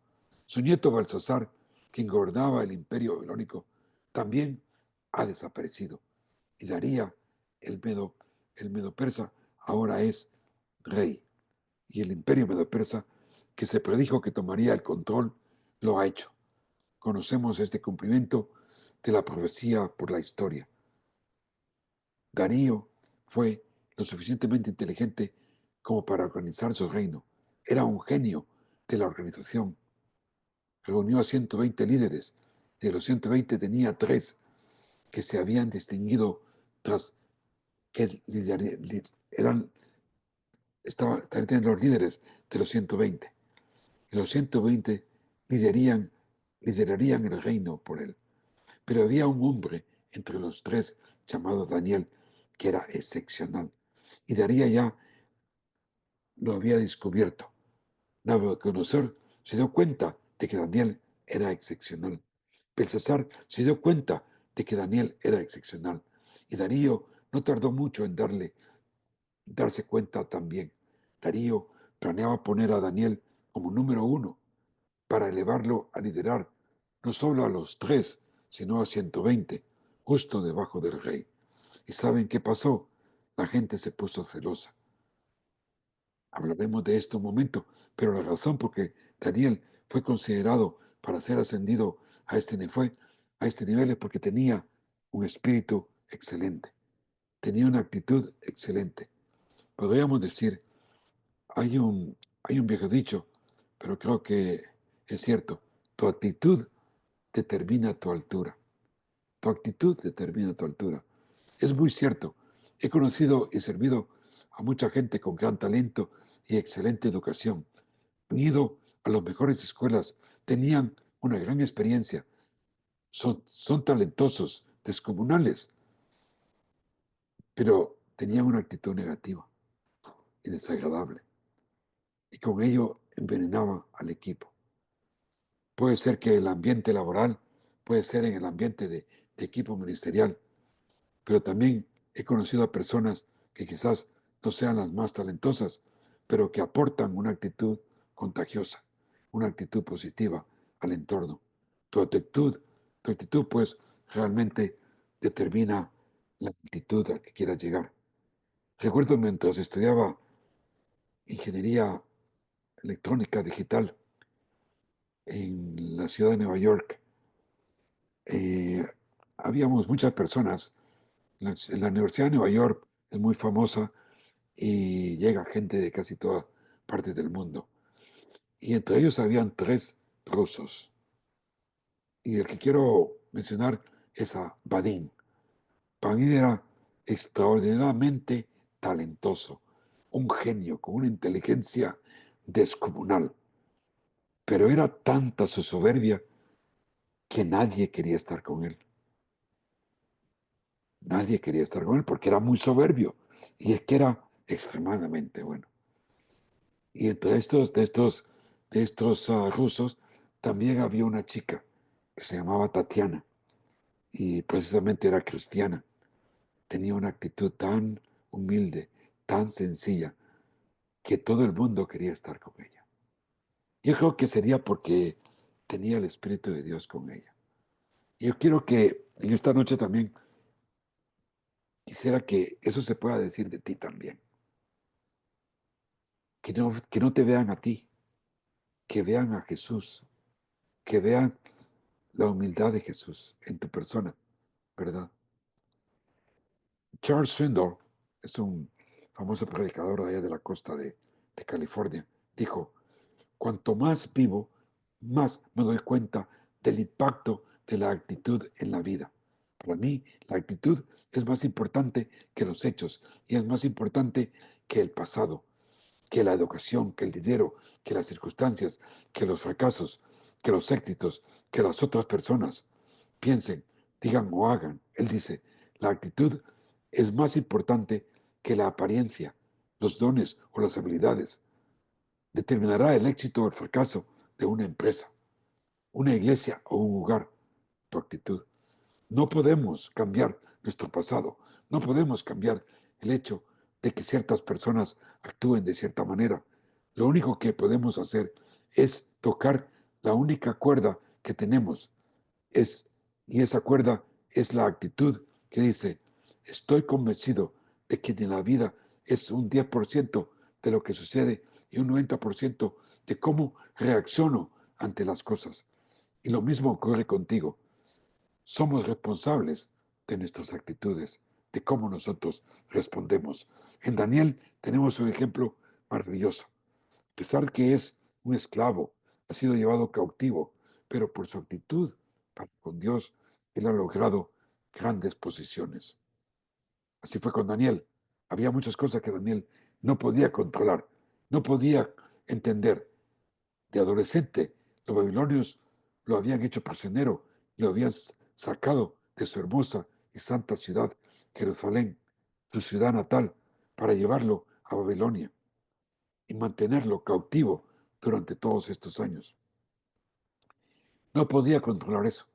Su nieto Belsasar, quien gobernaba el imperio babilónico, también ha desaparecido. Y Daría, el medo-persa, ahora es rey. Y el imperio medo-persa, que se predijo que tomaría el control, lo ha hecho. Conocemos este cumplimiento de la profecía por la historia. Darío fue lo suficientemente inteligente como para organizar su reino. Era un genio de la organización. Reunió a 120 líderes. De los 120 tenía 3 que se habían distinguido tras que estaban los líderes de los 120. Y los 120 liderarían el reino por él. Pero había un hombre entre los 3 llamado Daniel que era excepcional. Y Daría ya lo había descubierto. Nabucodonosor se dio cuenta de que Daniel era excepcional. Belsasar se dio cuenta de que Daniel era excepcional. Y Darío no tardó mucho en darse cuenta también. Darío planeaba poner a Daniel como número 1 para elevarlo a liderar no solo a los 3, sino a 120, justo debajo del rey. ¿Y saben qué pasó? La gente se puso celosa. Hablaremos de esto un momento, pero la razón por que Daniel fue considerado para ser ascendido a este nivel es porque tenía un espíritu excelente, tenía una actitud excelente. Podríamos decir, hay un, hay un viejo dicho, pero creo que es cierto, tu actitud determina tu altura. Tu actitud determina tu altura. Es muy cierto. He conocido y servido a mucha gente con gran talento y excelente educación. Han ido a las mejores escuelas, tenían una gran experiencia, son talentosos, descomunales, pero tenían una actitud negativa y desagradable. Y con ello envenenaban al equipo. Puede ser que el ambiente laboral, puede ser en el ambiente de equipo ministerial, pero también he conocido a personas que quizás no sean las más talentosas, pero que aportan una actitud contagiosa, una actitud positiva al entorno. Tu actitud pues realmente determina la altitud a que quieras llegar. Recuerdo mientras estudiaba ingeniería electrónica digital en la ciudad de Nueva York, eh, habíamos muchas personas. En la Universidad de Nueva York es muy famosa y llega gente de casi todas partes del mundo. Y entre ellos habían 3 rusos. Y el que quiero mencionar es a Vadim. Vadim era extraordinariamente talentoso, un genio con una inteligencia descomunal. Pero era tanta su soberbia que nadie quería estar con él. Nadie quería estar con él porque era muy soberbio. Y es que era extremadamente bueno. Y entre estos rusos también había una chica que se llamaba Tatiana y precisamente era cristiana. Tenía una actitud tan humilde, tan sencilla, que todo el mundo quería estar con ella. Yo creo que sería porque tenía el Espíritu de Dios con ella. Y yo quiero que en esta noche también quisiera que eso se pueda decir de ti también. Que no te vean a ti, que vean a Jesús, que vean la humildad de Jesús en tu persona, ¿verdad? Charles Swindoll es un famoso predicador allá de la costa de California. Dijo, cuanto más vivo, más me doy cuenta del impacto de la actitud en la vida. Para mí, la actitud es más importante que los hechos y es más importante que el pasado, que la educación, que el dinero, que las circunstancias, que los fracasos. que los éxitos que las otras personas piensen, digan o hagan. Él dice, la actitud es más importante que la apariencia, los dones o las habilidades. Determinará el éxito o el fracaso de una empresa, una iglesia o un lugar, tu actitud. No podemos cambiar nuestro pasado, no podemos cambiar el hecho de que ciertas personas actúen de cierta manera. Lo único que podemos hacer es tocar la única cuerda que tenemos, y esa cuerda es la actitud que dice, estoy convencido de que en la vida es un 10% de lo que sucede y un 90% de cómo reacciono ante las cosas. Y lo mismo ocurre contigo. Somos responsables de nuestras actitudes, de cómo nosotros respondemos. En Daniel tenemos un ejemplo maravilloso. A pesar que es un esclavo, ha sido llevado cautivo, pero por su actitud para con Dios, él ha logrado grandes posiciones. Así fue con Daniel. Había muchas cosas que Daniel no podía controlar, no podía entender. De adolescente, los babilonios lo habían hecho prisionero, lo habían sacado de su hermosa y santa ciudad, Jerusalén, su ciudad natal, para llevarlo a Babilonia y mantenerlo cautivo durante todos estos años. No podía controlar eso,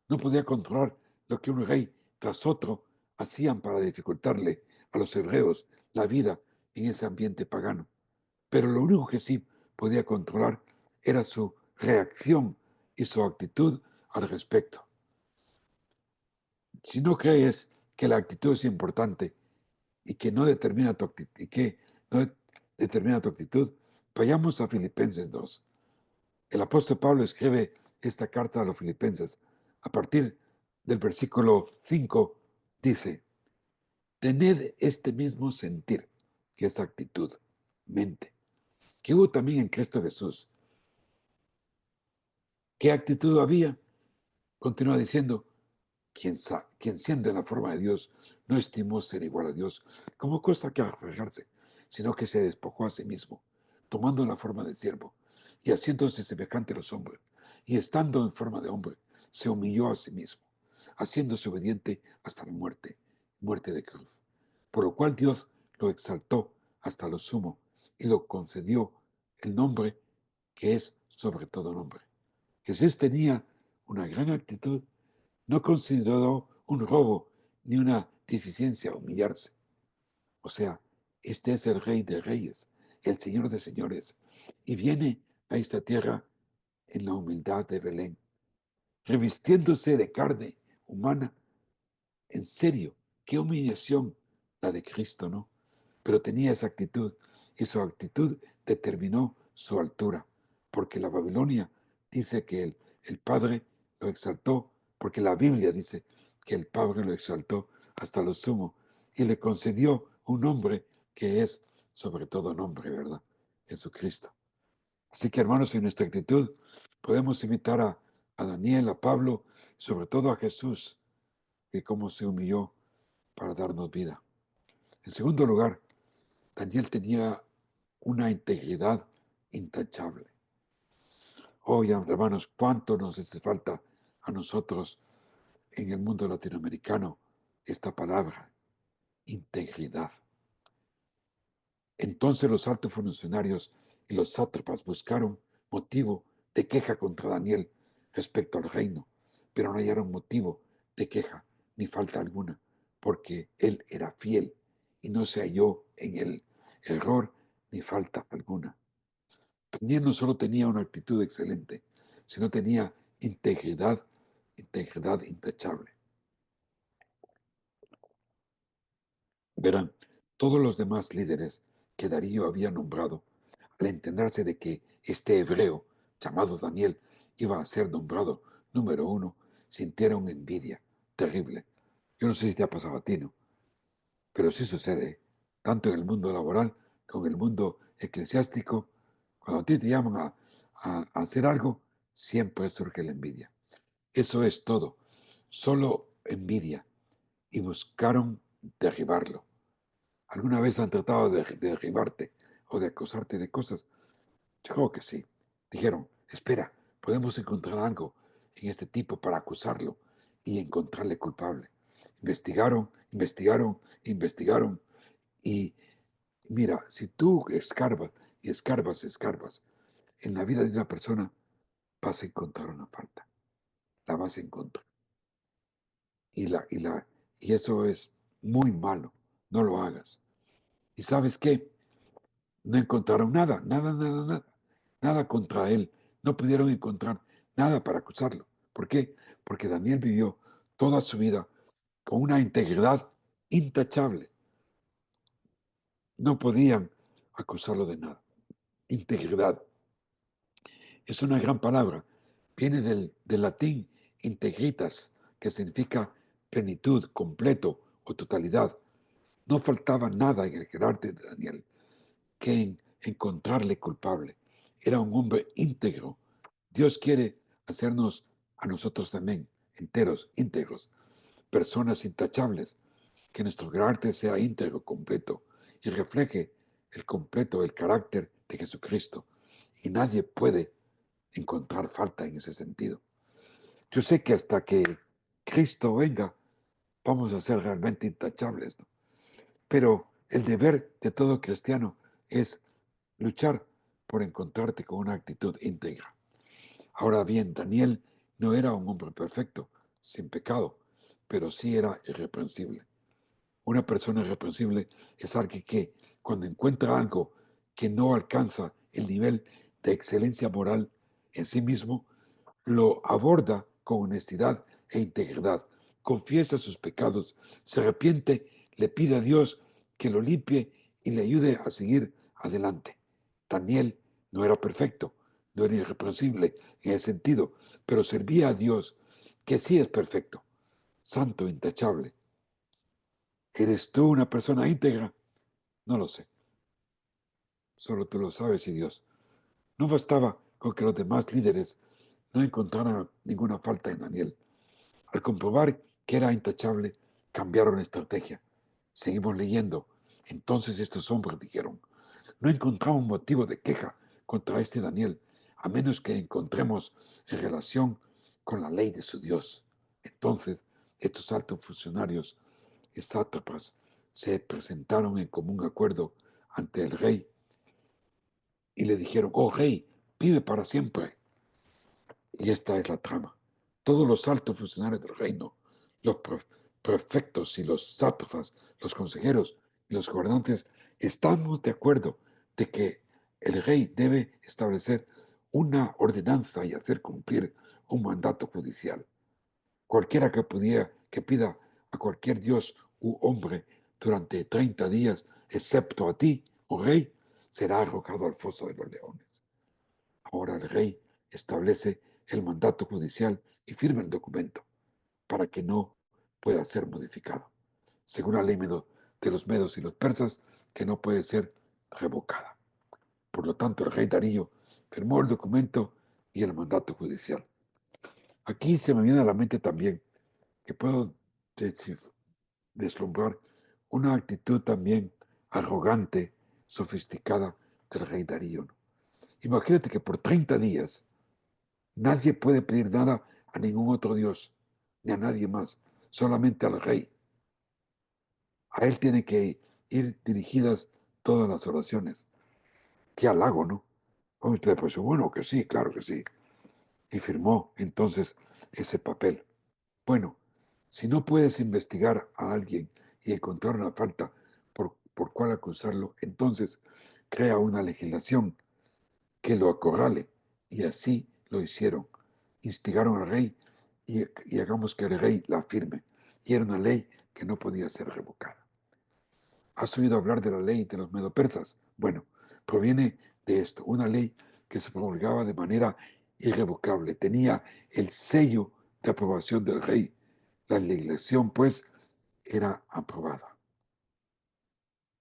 no podía controlar lo que un rey tras otro hacían para dificultarle a los hebreos la vida en ese ambiente pagano. Pero lo único que sí podía controlar era su reacción y su actitud al respecto. Si no crees que la actitud es importante y que no determina tu actitud, vayamos a Filipenses 2. El apóstol Pablo escribe esta carta a los filipenses. A partir del versículo 5 dice, tened este mismo sentir, que es actitud, mente, que hubo también en Cristo Jesús. ¿Qué actitud había? Continúa diciendo, quien siendo en la forma de Dios, no estimó ser igual a Dios como cosa que aferrarse, sino que se despojó a sí mismo, tomando la forma de siervo y haciéndose semejante a los hombres, y estando en forma de hombre, se humilló a sí mismo, haciéndose obediente hasta la muerte, muerte de cruz. Por lo cual Dios lo exaltó hasta lo sumo y lo concedió el nombre que es sobre todo nombre. Jesús tenía una gran actitud, no consideró un robo ni una deficiencia humillarse. O sea, este es el Rey de Reyes, el Señor de Señores, y viene a esta tierra en la humildad de Belén, revistiéndose de carne humana. En serio, qué humillación la de Cristo, ¿no? Pero tenía esa actitud, y su actitud determinó su altura, porque la Babilonia dice que el Padre lo exaltó, porque la Biblia dice que el Padre lo exaltó hasta lo sumo y le concedió un nombre que es sobre todo nombre, ¿verdad? Jesucristo. Así que hermanos, en nuestra actitud podemos imitar a Daniel, a Pablo, sobre todo a Jesús, que cómo se humilló para darnos vida. En segundo lugar, Daniel tenía una integridad intachable. Hoy, hermanos, ¿cuánto nos hace falta a nosotros en el mundo latinoamericano esta palabra, integridad? Entonces los altos funcionarios y los sátrapas buscaron motivo de queja contra Daniel respecto al reino, pero no hallaron motivo de queja ni falta alguna, porque él era fiel y no se halló en él error ni falta alguna. Daniel no solo tenía una actitud excelente, sino tenía integridad, integridad intachable. Verán, todos los demás líderes que Darío había nombrado, al enterarse de que este hebreo, llamado Daniel, iba a ser nombrado número uno, sintieron envidia terrible. Yo no sé si te ha pasado a ti, ¿no? Pero sí sucede, tanto en el mundo laboral como en el mundo eclesiástico. Cuando a ti te llaman a hacer algo, siempre surge la envidia. Eso es todo, solo envidia. Y buscaron derribarlo. ¿Alguna vez han tratado de derribarte o de acusarte de cosas? Yo creo que sí. Dijeron, espera, podemos encontrar algo en este tipo para acusarlo y encontrarle culpable. Investigaron, investigaron, investigaron y mira, si tú escarbas y escarbas, escarbas en la vida de una persona, vas a encontrar una falta, la vas a encontrar. Y eso es muy malo, no lo hagas. ¿Y sabes qué? No encontraron nada, nada, nada, nada, nada contra él. No pudieron encontrar nada para acusarlo. ¿Por qué? Porque Daniel vivió toda su vida con una integridad intachable. No podían acusarlo de nada. Integridad es una gran palabra. Viene del latín integritas, que significa plenitud, completo o totalidad. No faltaba nada en el carácter de Daniel que encontrarle culpable. Era un hombre íntegro. Dios quiere hacernos a nosotros también enteros, íntegros, personas intachables, que nuestro carácter sea íntegro, completo y refleje el carácter de Jesucristo. Y nadie puede encontrar falta en ese sentido. Yo sé que hasta que Cristo venga, vamos a ser realmente intachables, ¿no? Pero el deber de todo cristiano es luchar por encontrarte con una actitud íntegra. Ahora bien, Daniel no era un hombre perfecto, sin pecado, pero sí era irreprensible. Una persona irreprensible es alguien que cuando encuentra algo que no alcanza el nivel de excelencia moral en sí mismo, lo aborda con honestidad e integridad, confiesa sus pecados, se arrepiente, le pide a Dios que lo limpie y le ayude a seguir adelante. Daniel no era perfecto, no era irreprensible en ese sentido, pero servía a Dios, que sí es perfecto, santo, intachable. ¿Eres tú una persona íntegra? No lo sé, solo tú lo sabes y Dios. No bastaba con que los demás líderes no encontraran ninguna falta en Daniel. Al comprobar que era intachable, cambiaron la estrategia. Seguimos leyendo. Entonces estos hombres dijeron, no encontramos motivo de queja contra este Daniel, a menos que encontremos en relación con la ley de su Dios. Entonces estos altos funcionarios y sátrapas se presentaron en común acuerdo ante el rey y le dijeron, oh rey, vive para siempre. Y esta es la trama. Todos los altos funcionarios del reino, los prefectos y los sátrafas, los consejeros y los gobernantes, estamos de acuerdo de que el rey debe establecer una ordenanza y hacer cumplir un mandato judicial. Cualquiera que pida a cualquier dios u hombre durante 30 días, excepto a ti, oh rey, será arrojado al foso de los leones. Ahora el rey establece el mandato judicial y firma el documento para que no pueda ser modificado, según la ley de los medos y los persas, que no puede ser revocada. Por lo tanto, el rey Darío firmó el documento y el mandato judicial. Aquí se me viene a la mente también que puedo deslumbrar una actitud también arrogante, sofisticada del rey Darío, ¿no? Imagínate que por 30 días nadie puede pedir nada a ningún otro Dios, ni a nadie más, solamente al Rey. A Él tiene que ir dirigidas todas las oraciones. Qué halago, ¿no? Entonces le pareció, bueno, que sí, claro que sí. Y firmó entonces ese papel. Bueno, si no puedes investigar a alguien y encontrar una falta por cuál acusarlo, entonces crea una legislación que lo acorrale. Y así lo hicieron. Instigaron al rey y hagamos que el rey la firme. Y era una ley que no podía ser revocada. ¿Has oído hablar de la ley de los medopersas? Bueno, proviene de esto, una ley que se promulgaba de manera irrevocable. Tenía el sello de aprobación del rey. La legislación, pues, era aprobada.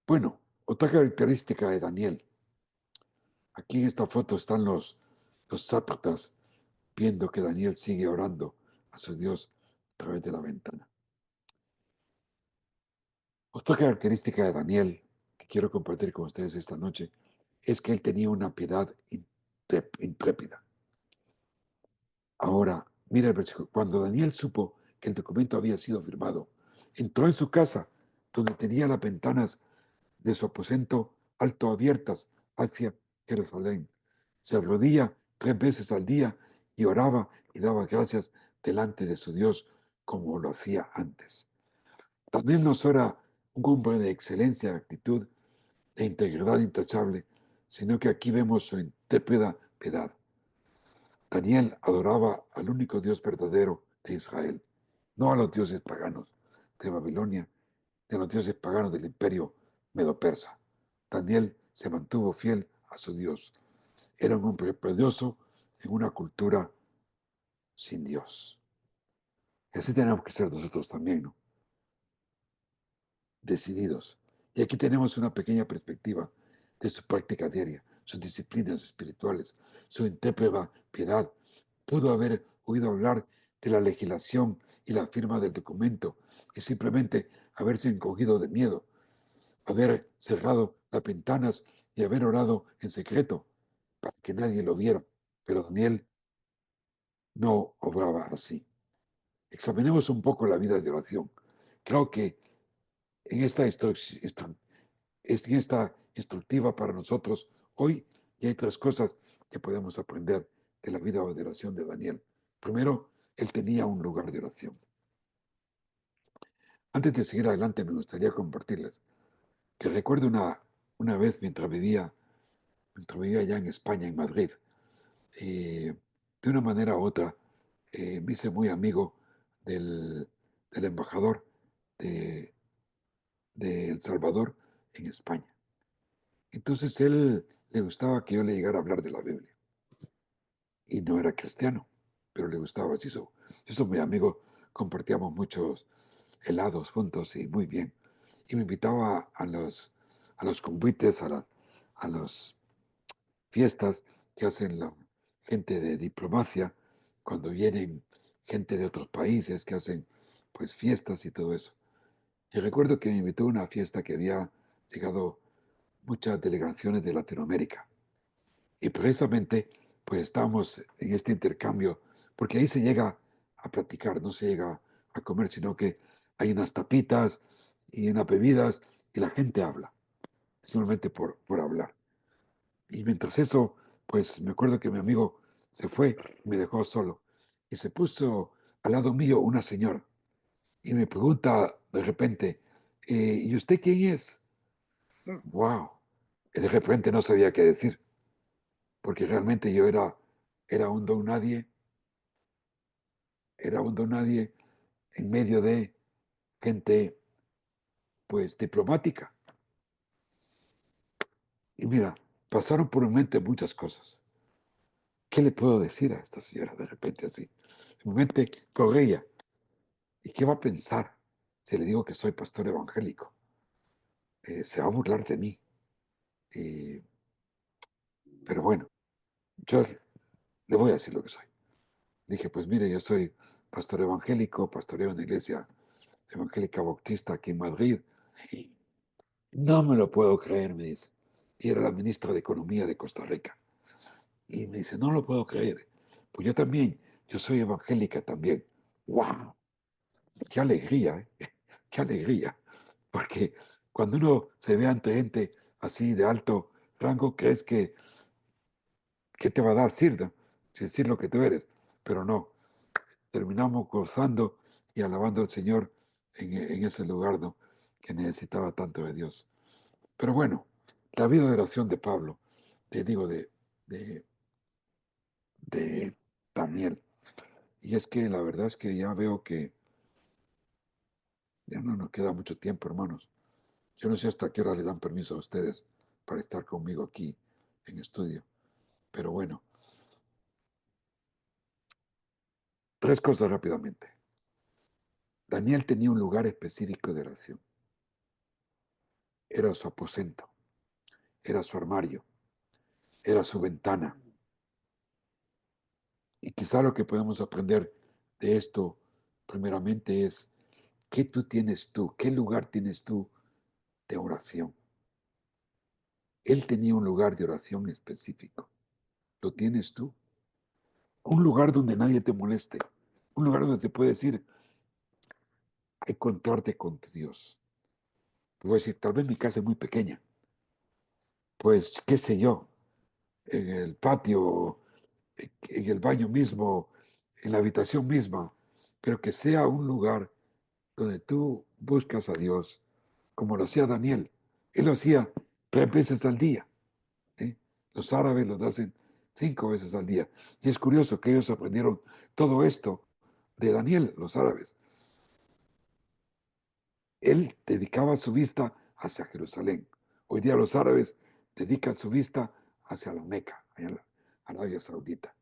Bueno, otra característica de Daniel. Aquí en esta foto están los sátrapas viendo que Daniel sigue orando a su Dios a través de la ventana. Otra característica de Daniel que quiero compartir con ustedes esta noche es que él tenía una piedad intrépida. Ahora, mira el versículo. Cuando Daniel supo que el documento había sido firmado, entró en su casa, donde tenía las ventanas de su aposento alto abiertas hacia Jerusalén. Se arrodilla 3 veces al día y oraba y daba gracias delante de su Dios como lo hacía antes. Daniel no era un hombre de excelencia, actitud e integridad intachable, sino que aquí vemos su intrépida piedad. Daniel adoraba al único Dios verdadero de Israel, no a los dioses paganos de Babilonia, ni a los dioses paganos del imperio medo-persa. Daniel se mantuvo fiel a su Dios. Era un hombre precioso en una cultura sin Dios. Y así tenemos que ser nosotros también, ¿no? Decididos. Y aquí tenemos una pequeña perspectiva de su práctica diaria, sus disciplinas espirituales, su intrépida piedad. Pudo haber oído hablar de la legislación y la firma del documento y simplemente haberse encogido de miedo, haber cerrado las ventanas y haber orado en secreto para que nadie lo viera. Pero Daniel no obraba así. Examinemos un poco la vida de oración. Creo que en esta instructiva para nosotros hoy y hay 3 cosas que podemos aprender de la vida de oración de Daniel. Primero, él tenía un lugar de oración. Antes de seguir adelante, me gustaría compartirles que recuerdo una vez mientras vivía allá en España, en Madrid, de una manera u otra, me hice muy amigo del embajador de El Salvador en España. Entonces él le gustaba que yo le llegara a hablar de la Biblia. Y no era cristiano, pero le gustaba. Yo soy mi amigo, compartíamos muchos helados juntos y muy bien. Y me invitaba a los convites, a las fiestas que hacen la gente de diplomacia, cuando vienen gente de otros países que hacen pues fiestas y todo eso. Y recuerdo que me invitó a una fiesta que había llegado muchas delegaciones de Latinoamérica. Y precisamente, pues estábamos en este intercambio, porque ahí se llega a platicar, no se llega a comer, sino que hay unas tapitas y unas bebidas y la gente habla, simplemente por hablar. Y mientras eso, pues me acuerdo que mi amigo se fue y me dejó solo. Y se puso al lado mío una señora y me pregunta de repente, ¿y usted quién es? ¡Wow! Y de repente no sabía qué decir, porque realmente yo era un don nadie, era un don nadie en medio de gente, pues, diplomática. Y mira, pasaron por mi mente muchas cosas. ¿Qué le puedo decir a esta señora de repente así? Mi mente corría. ¿Y qué va a pensar si le digo que soy pastor evangélico? Se va a burlar de mí. Eh, pero bueno, yo le voy a decir lo que soy. Dije, pues mire, yo soy pastor evangélico, pastoreo en la iglesia evangélica bautista aquí en Madrid. No me lo puedo creer, me dice. Y era la ministra de Economía de Costa Rica. Y me dice, no lo puedo creer. Pues yo también, yo soy evangélica también. ¡Wow! ¡Qué alegría! ¡Qué alegría! Porque cuando uno se ve ante gente así de alto rango, crees que ¿qué te va a dar sirda? Si decir lo que tú eres. Pero no, terminamos gozando y alabando al Señor en ese lugar, ¿no? Que necesitaba tanto de Dios. Pero bueno, la vida de oración de Pablo, te digo, de, de Daniel. Y es que la verdad es que ya veo que ya no nos queda mucho tiempo, hermanos. Yo no sé hasta qué hora le dan permiso a ustedes para estar conmigo aquí en estudio. Pero bueno, 3 cosas rápidamente. Daniel tenía un lugar específico de oración. Era su aposento, era su armario, era su ventana. Y quizá lo que podemos aprender de esto, primeramente, es qué tú tienes tú, qué lugar tienes tú de oración. Él tenía un lugar de oración específico. ¿Lo tienes tú? un lugar donde nadie te moleste, un lugar donde te puedes ir a encontrarte con tu Dios. Te voy a decir, tal vez mi casa es muy pequeña, pues qué sé yo, en el patio, en el baño mismo, en la habitación misma, pero que sea un lugar donde tú buscas a Dios, como lo hacía Daniel. Él lo hacía 3 veces al día. ¿Eh? Los árabes lo hacen 5 veces al día. Y es curioso que ellos aprendieron todo esto de Daniel, los árabes. Él dedicaba su vista hacia Jerusalén. Hoy día los árabes dedican su vista hacia la Meca, allá en la Arabia Saudita.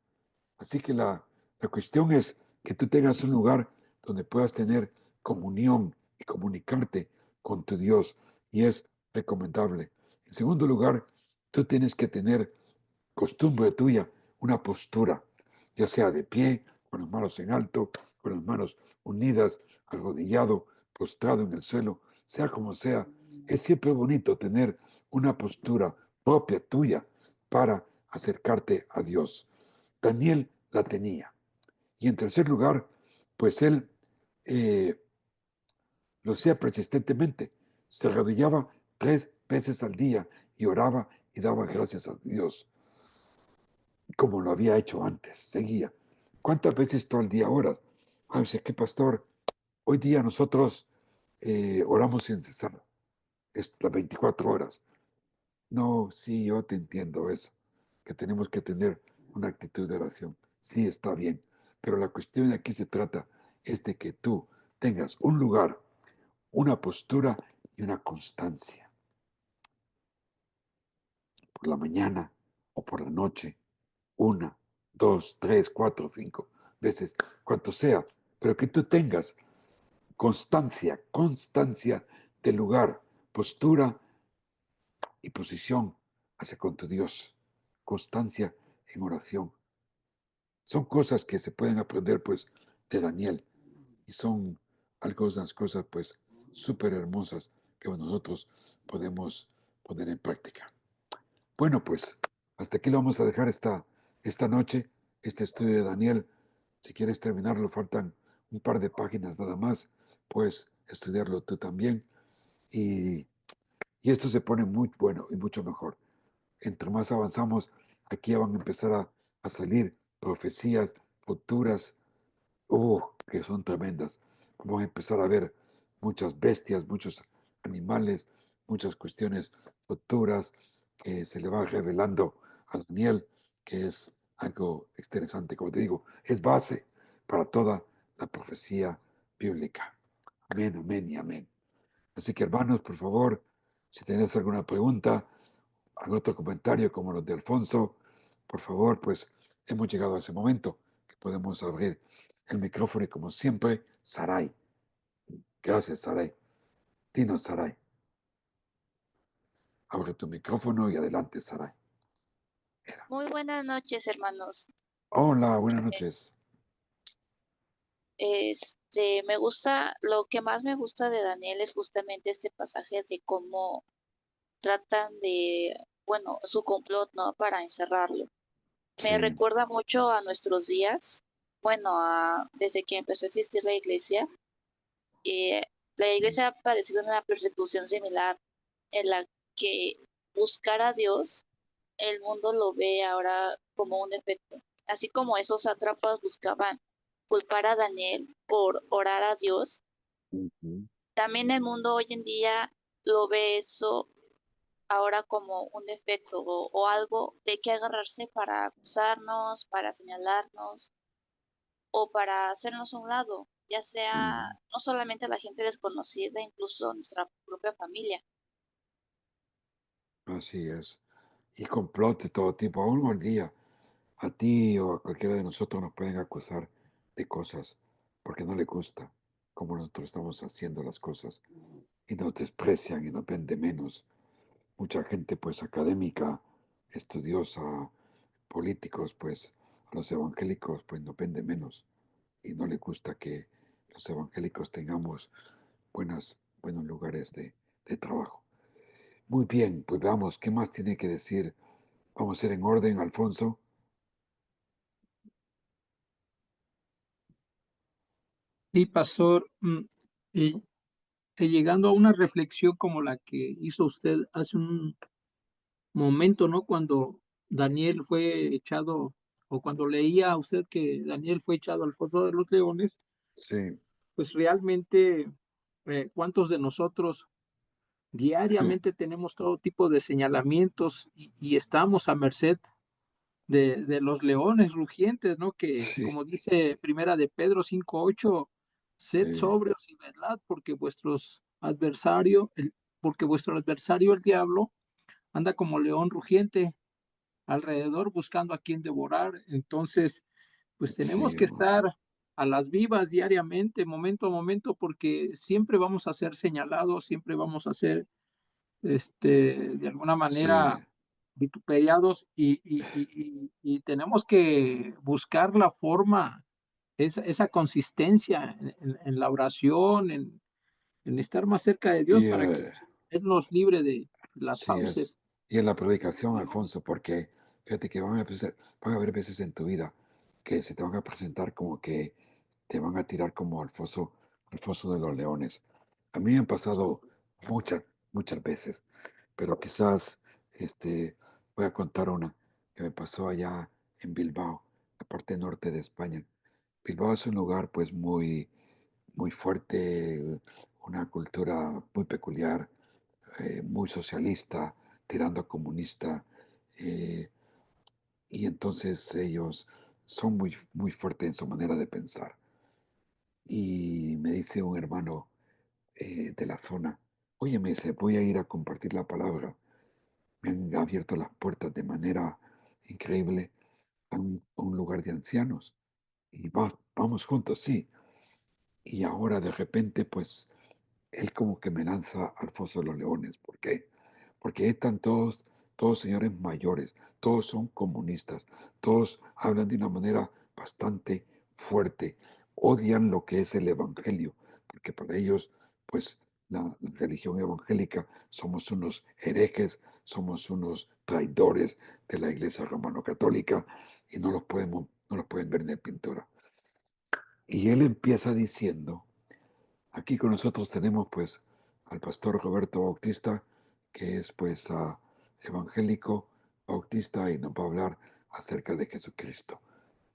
Así que la cuestión es que tú tengas un lugar donde puedas tener comunión y comunicarte con tu Dios. Y es recomendable. En segundo lugar, tú tienes que tener costumbre tuya, una postura, ya sea de pie, con las manos en alto, con las manos unidas, arrodillado, postrado en el suelo, sea como sea. Es siempre bonito tener una postura propia tuya para acercarte a Dios. Daniel la tenía. Y en tercer lugar, pues él eh, lo hacía persistentemente. Se arrodillaba 3 veces al día y oraba y daba gracias a Dios, como lo había hecho antes. Seguía. ¿Cuántas veces todo el día oras? Ah, dice, ¿qué pastor? Hoy día nosotros oramos sin cesar. Es las 24 horas. No, sí, yo te entiendo eso, que tenemos que tener una actitud de oración. Sí, está bien, pero la cuestión de aquí se trata es de que tú tengas un lugar, una postura y una constancia por la mañana o por la noche, 1, 2, 3, 4, 5 veces, cuanto sea, pero que tú tengas constancia del lugar, postura y posición hacia con tu Dios, constancia en oración. Son cosas que se pueden aprender pues de Daniel y son algunas cosas pues súper hermosas que nosotros podemos poner en práctica. Bueno, pues hasta aquí lo vamos a dejar esta noche, este estudio de Daniel. Si quieres terminarlo, faltan un par de páginas nada más, puedes estudiarlo tú también y, y esto se pone muy bueno y mucho mejor. Entre más avanzamos, aquí van a empezar a salir profecías futuras, que son tremendas. Vamos a empezar a ver muchas bestias, muchos animales, muchas cuestiones futuras que se le van revelando a Daniel, que es algo interesante. Como te digo, es base para toda la profecía bíblica. Amén, amén y amén. Así que hermanos, por favor, si tienes alguna pregunta, algún otro comentario como los de Alfonso, por favor, pues hemos llegado a ese momento que podemos abrir el micrófono y como siempre, Saray. Gracias, Saray. Dinos, Saray. Abre tu micrófono y adelante, Saray. Muy buenas noches, hermanos. Hola, buenas noches. Me gusta, lo que más me gusta de Daniel es justamente este pasaje de cómo tratan de, bueno, su complot, ¿no? Para encerrarlo. Me Sí, recuerda mucho a nuestros días, bueno, desde que empezó a existir la iglesia. eh, la iglesia ha padecido una persecución similar en la que buscar a Dios, el mundo lo ve ahora como un efecto. Así como esos sátrapas buscaban culpar a Daniel por orar a Dios, ujú, también el mundo hoy en día lo ve eso ahora como un efecto o algo de que agarrarse para acusarnos, para señalarnos o para hacernos a un lado, ya sea mm, no solamente la gente desconocida, incluso nuestra propia familia. así es. Y complot de todo tipo, aún hoy día, a ti o a cualquiera de nosotros nos pueden acusar de cosas porque no le gusta cómo nosotros estamos haciendo las cosas y nos desprecian y nos ven de menos. Mucha gente pues académica, estudiosa, políticos pues a los evangélicos pues nos ven de menos y no les gusta que los evangélicos tengamos buenos lugares de trabajo. Muy bien, pues veamos, ¿qué más tiene que decir? Vamos a ir en orden, Alfonso. Sí, pastor, y, y llegando a una reflexión como la que hizo usted hace un momento, ¿no? Cuando Daniel fue echado, o cuando leía a usted que Daniel fue echado al foso de los leones, Sí, pues realmente, ¿cuántos de nosotros diariamente tenemos todo tipo de señalamientos y estamos a merced de los leones rugientes, ¿no? Que sí, como dice Primera de Pedro 5:8, sed sí, sobrios y velad, porque vuestro adversario el diablo anda como león rugiente alrededor buscando a quien devorar. Entonces, pues tenemos sí, que hermano. estar a las vivas diariamente, momento a momento, porque siempre vamos a ser señalados, siempre vamos a ser, de alguna Sí, manera vituperiados y tenemos que buscar la forma, esa consistencia en la oración, en estar más cerca de Dios y, para que Él nos libre de las sí es. fauces. Y en la predicación, Alfonso, porque fíjate que van a haber veces en tu vida que se te van a presentar como que te van a tirar como al foso de los leones. A mí me han pasado muchas, muchas veces, pero quizás voy a contar una que me pasó allá en Bilbao, la parte norte de España. Bilbao es un lugar pues muy, muy fuerte, una cultura muy peculiar, muy socialista, tirando a comunista, eh, y entonces ellos son muy, muy fuertes en su manera de pensar. Y me dice un hermano de la zona, oye, me dice, voy a ir a compartir la palabra. Me han abierto las puertas de manera increíble a un lugar de ancianos. Y vamos juntos, sí. Y ahora de repente, pues él como que me lanza al foso de los leones. ¿Por qué? Porque están todos señores mayores, todos son comunistas, todos hablan de una manera bastante fuerte, odian lo que es el evangelio, porque para ellos, pues la religión evangélica somos unos herejes, somos unos traidores de la iglesia romano-católica y no los pueden ver ni en pintura. Y él empieza diciendo, aquí con nosotros tenemos pues al pastor Roberto Bautista, que es pues evangélico bautista y nos va a hablar acerca de Jesucristo.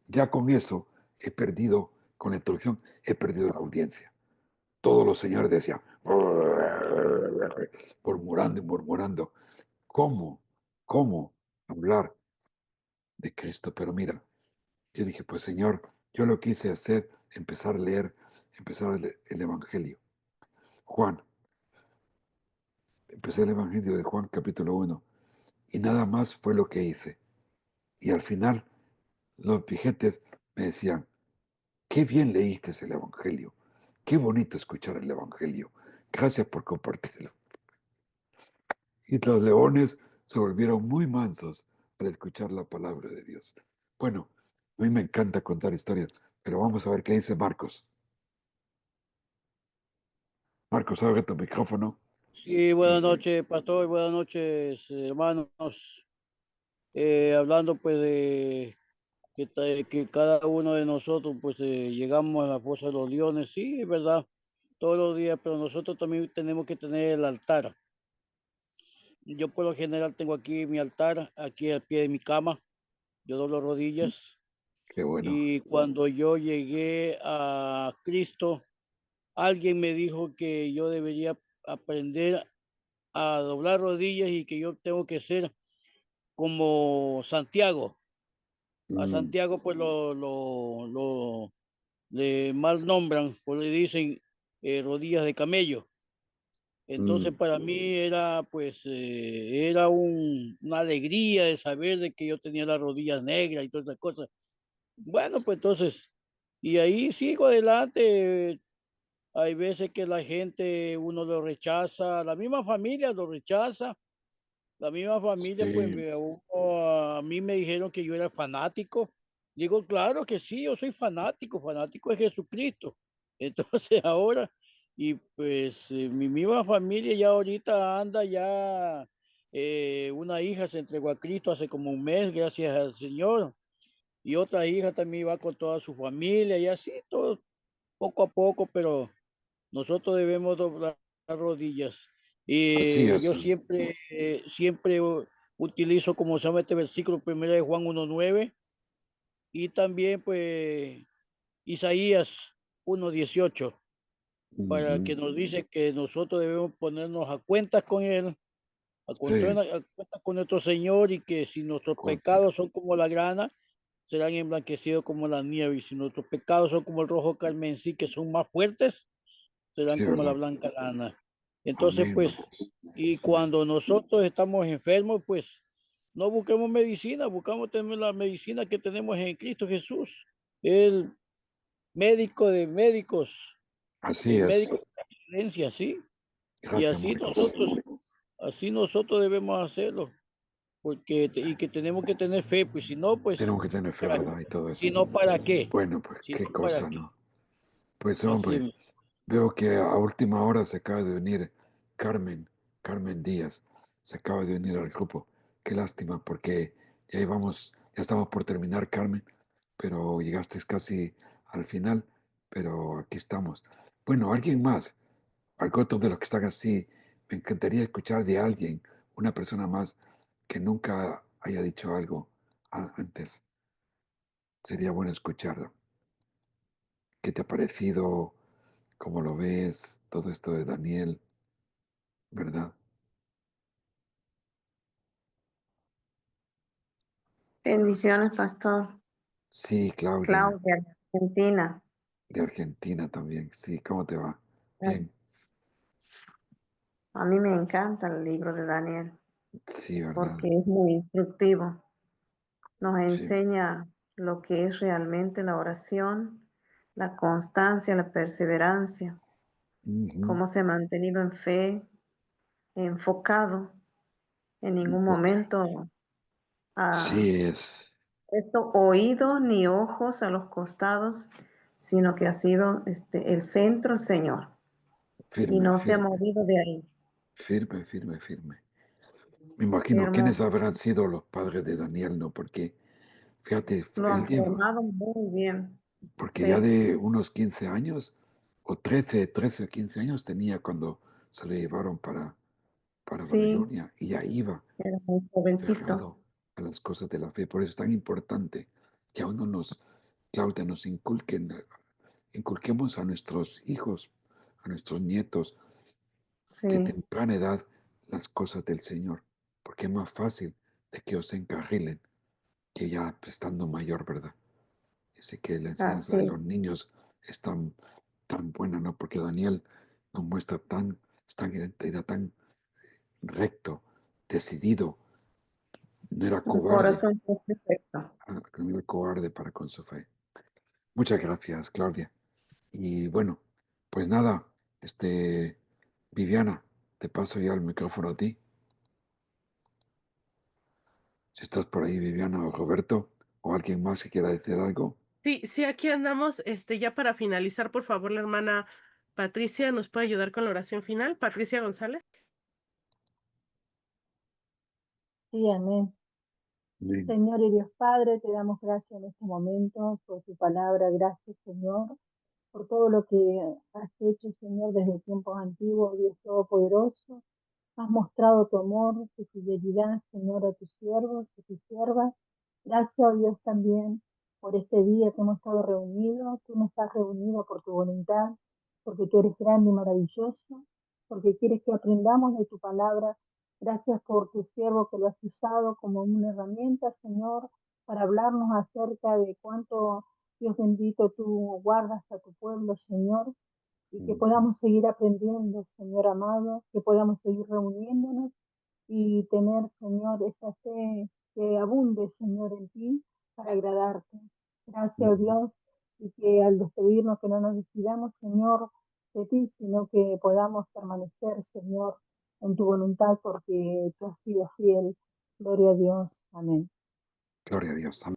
Ya con eso he perdido, con la introducción, he perdido la audiencia. Todos los señores decían, murmurando y murmurando, ¿cómo? ¿Cómo hablar de Cristo? Pero mira, yo dije, pues Señor, yo lo quise hacer, empezar a leer el Evangelio. Juan, empecé el Evangelio de Juan capítulo 1 y nada más fue lo que hice. Y al final los pijetes me decían, qué bien leíste el Evangelio, qué bonito escuchar el Evangelio, gracias por compartirlo. Y los leones se volvieron muy mansos al escuchar la palabra de Dios. Bueno, a mí me encanta contar historias, pero vamos a ver qué dice Marcos. Marcos, abre tu micrófono. Sí, buenas Y noches, pastor, buenas noches, hermanos. Hablando pues de que cada uno de nosotros pues llegamos a la fosa de los leones, sí, es verdad, todos los días, pero nosotros también tenemos que tener el altar. Yo por lo general tengo aquí mi altar, aquí al pie de mi cama, yo doblo rodillas qué bueno. y cuando yo llegué a Cristo, alguien me dijo que yo debería aprender a doblar rodillas y que yo tengo que ser como Santiago. A Mm, Santiago pues lo le mal nombran, pues le dicen rodillas de camello. Entonces mm, para mí era pues era una alegría de saber de que yo tenía las rodillas negras y todas esas cosas. Bueno, pues entonces, y ahí sigo adelante. Hay veces que la gente, uno lo rechaza, la misma familia lo rechaza. La misma familia, pues, sí, a mí me dijeron que yo era fanático. Digo, claro que sí, yo soy fanático, fanático de Jesucristo. Entonces ahora, y pues mi misma familia ya ahorita anda ya, una hija se entregó a Cristo hace como un mes, gracias al Señor, y otra hija también va con toda su familia y así todo. poco a poco, pero nosotros debemos doblar las rodillas. Así Y es. yo siempre utilizo, como se llama este versículo, 1 Juan 1:9, y también pues Isaías 1:18, para que Ujú. nos dice que nosotros debemos ponernos a cuentas con Él, Sí, a cuentas con nuestro Señor, y que si nuestros correcto. pecados son como la grana, serán emblanquecidos como la nieve, y si nuestros pecados son como el rojo carmesí, que son más fuertes, serán Sí, como la verdad. blanca lana. Entonces, Amén, pues, hermanos. y Amén. cuando nosotros estamos enfermos, pues, no busquemos medicina, buscamos tener la medicina que tenemos en Cristo Jesús, el médico de médicos, Así el es. médico de excelencia, ¿sí? Y Gracias, Marcos. así nosotros debemos hacerlo, porque, y que tenemos que tener fe, pues si no, pues, Tenemos que tener fe, ¿para, ¿verdad? Y todo si eso. no, ¿para qué? Bueno, pues Si qué no, ¿para cosa, qué? ¿no? Pues Así hombre, es. veo que a última hora se acaba de unir Carmen, Carmen Díaz, se acaba de unir al grupo. Qué lástima, porque ya estamos por terminar, Carmen, pero llegaste casi al final, pero aquí estamos. Bueno, alguien más, algo otro de los que están así, me encantaría escuchar de alguien, una persona más que nunca haya dicho algo antes. Sería bueno escucharlo. ¿Qué te ha parecido? ¿Cómo lo ves? Todo esto de Daniel, ¿verdad? Bendiciones, pastor. Sí, Claudia, Claudia, Argentina. de Argentina también. Sí, ¿cómo te va? Bien. A mí me encanta el libro de Daniel Sí, ¿verdad? porque es muy instructivo. Nos Sí. enseña lo que es realmente la oración, la constancia, la perseverancia, Ujú. cómo se ha mantenido en fe, enfocado, en ningún Bu- momento ha Sí, es puesto oídos ni ojos a los costados, sino que ha sido el centro, Señor, y firme, no se ha firme, movido de ahí. firme, firme, firme. Me Qué imagino quiénes hermoso. habrán sido los padres de Daniel, ¿no? Porque, fíjate, Lo él han lleva, formado muy bien. porque ya Sí, de unos 15 años, o 13 o 15 años tenía cuando se lo llevaron para sí, Babilonia, y ya iba era muy jovencito. aferrado a las cosas de la fe. Por eso es tan importante que a uno Claudia, nos inculquemos a nuestros hijos, a nuestros nietos, de Sí, temprana edad, las cosas del Señor, porque es más fácil de que os encarrilen que ya pues, estando mayor, ¿verdad? Así que la enseñanza así de los es. niños es tan buena, ¿no? Porque Daniel nos muestra era tan recto, decidido, no era Un cobarde, corazón perfecto. no era cobarde para con su fe. Muchas gracias, Claudia. Y bueno, pues nada, Viviana, te paso ya el micrófono a ti. Si estás por ahí, Viviana o Roberto, o alguien más que quiera decir algo. Sí, sí, aquí andamos. Ya para finalizar, por favor, la hermana Patricia nos puede ayudar con la oración final. Patricia González. Sí, amén. Amén. Señor y Dios Padre, te damos gracias en este momento por tu palabra. Gracias, Señor, por todo lo que has hecho, Señor, desde tiempos antiguos, Dios Todopoderoso. Has mostrado tu amor, tu fidelidad, Señor, a tus siervos, a tus siervas. Gracias, oh Dios, también por este día que hemos estado reunidos. Tú nos has reunido por tu voluntad, porque tú eres grande y maravilloso, porque quieres que aprendamos de tu palabra. Gracias por tu siervo que lo has usado como una herramienta, Señor, para hablarnos acerca de cuánto, Dios bendito, tú guardas a tu pueblo, Señor, y que Ujú. podamos seguir aprendiendo, Señor amado, que podamos seguir reuniéndonos y tener, Señor, esa fe que abunde, Señor, en ti para agradarte. Gracias, Ujú. Dios, y que al despedirnos, que no nos despidamos, Señor, de ti, sino que podamos permanecer, Señor, en tu voluntad, porque tú has sido fiel. Gloria a Dios. Amén. Gloria a Dios. Amén.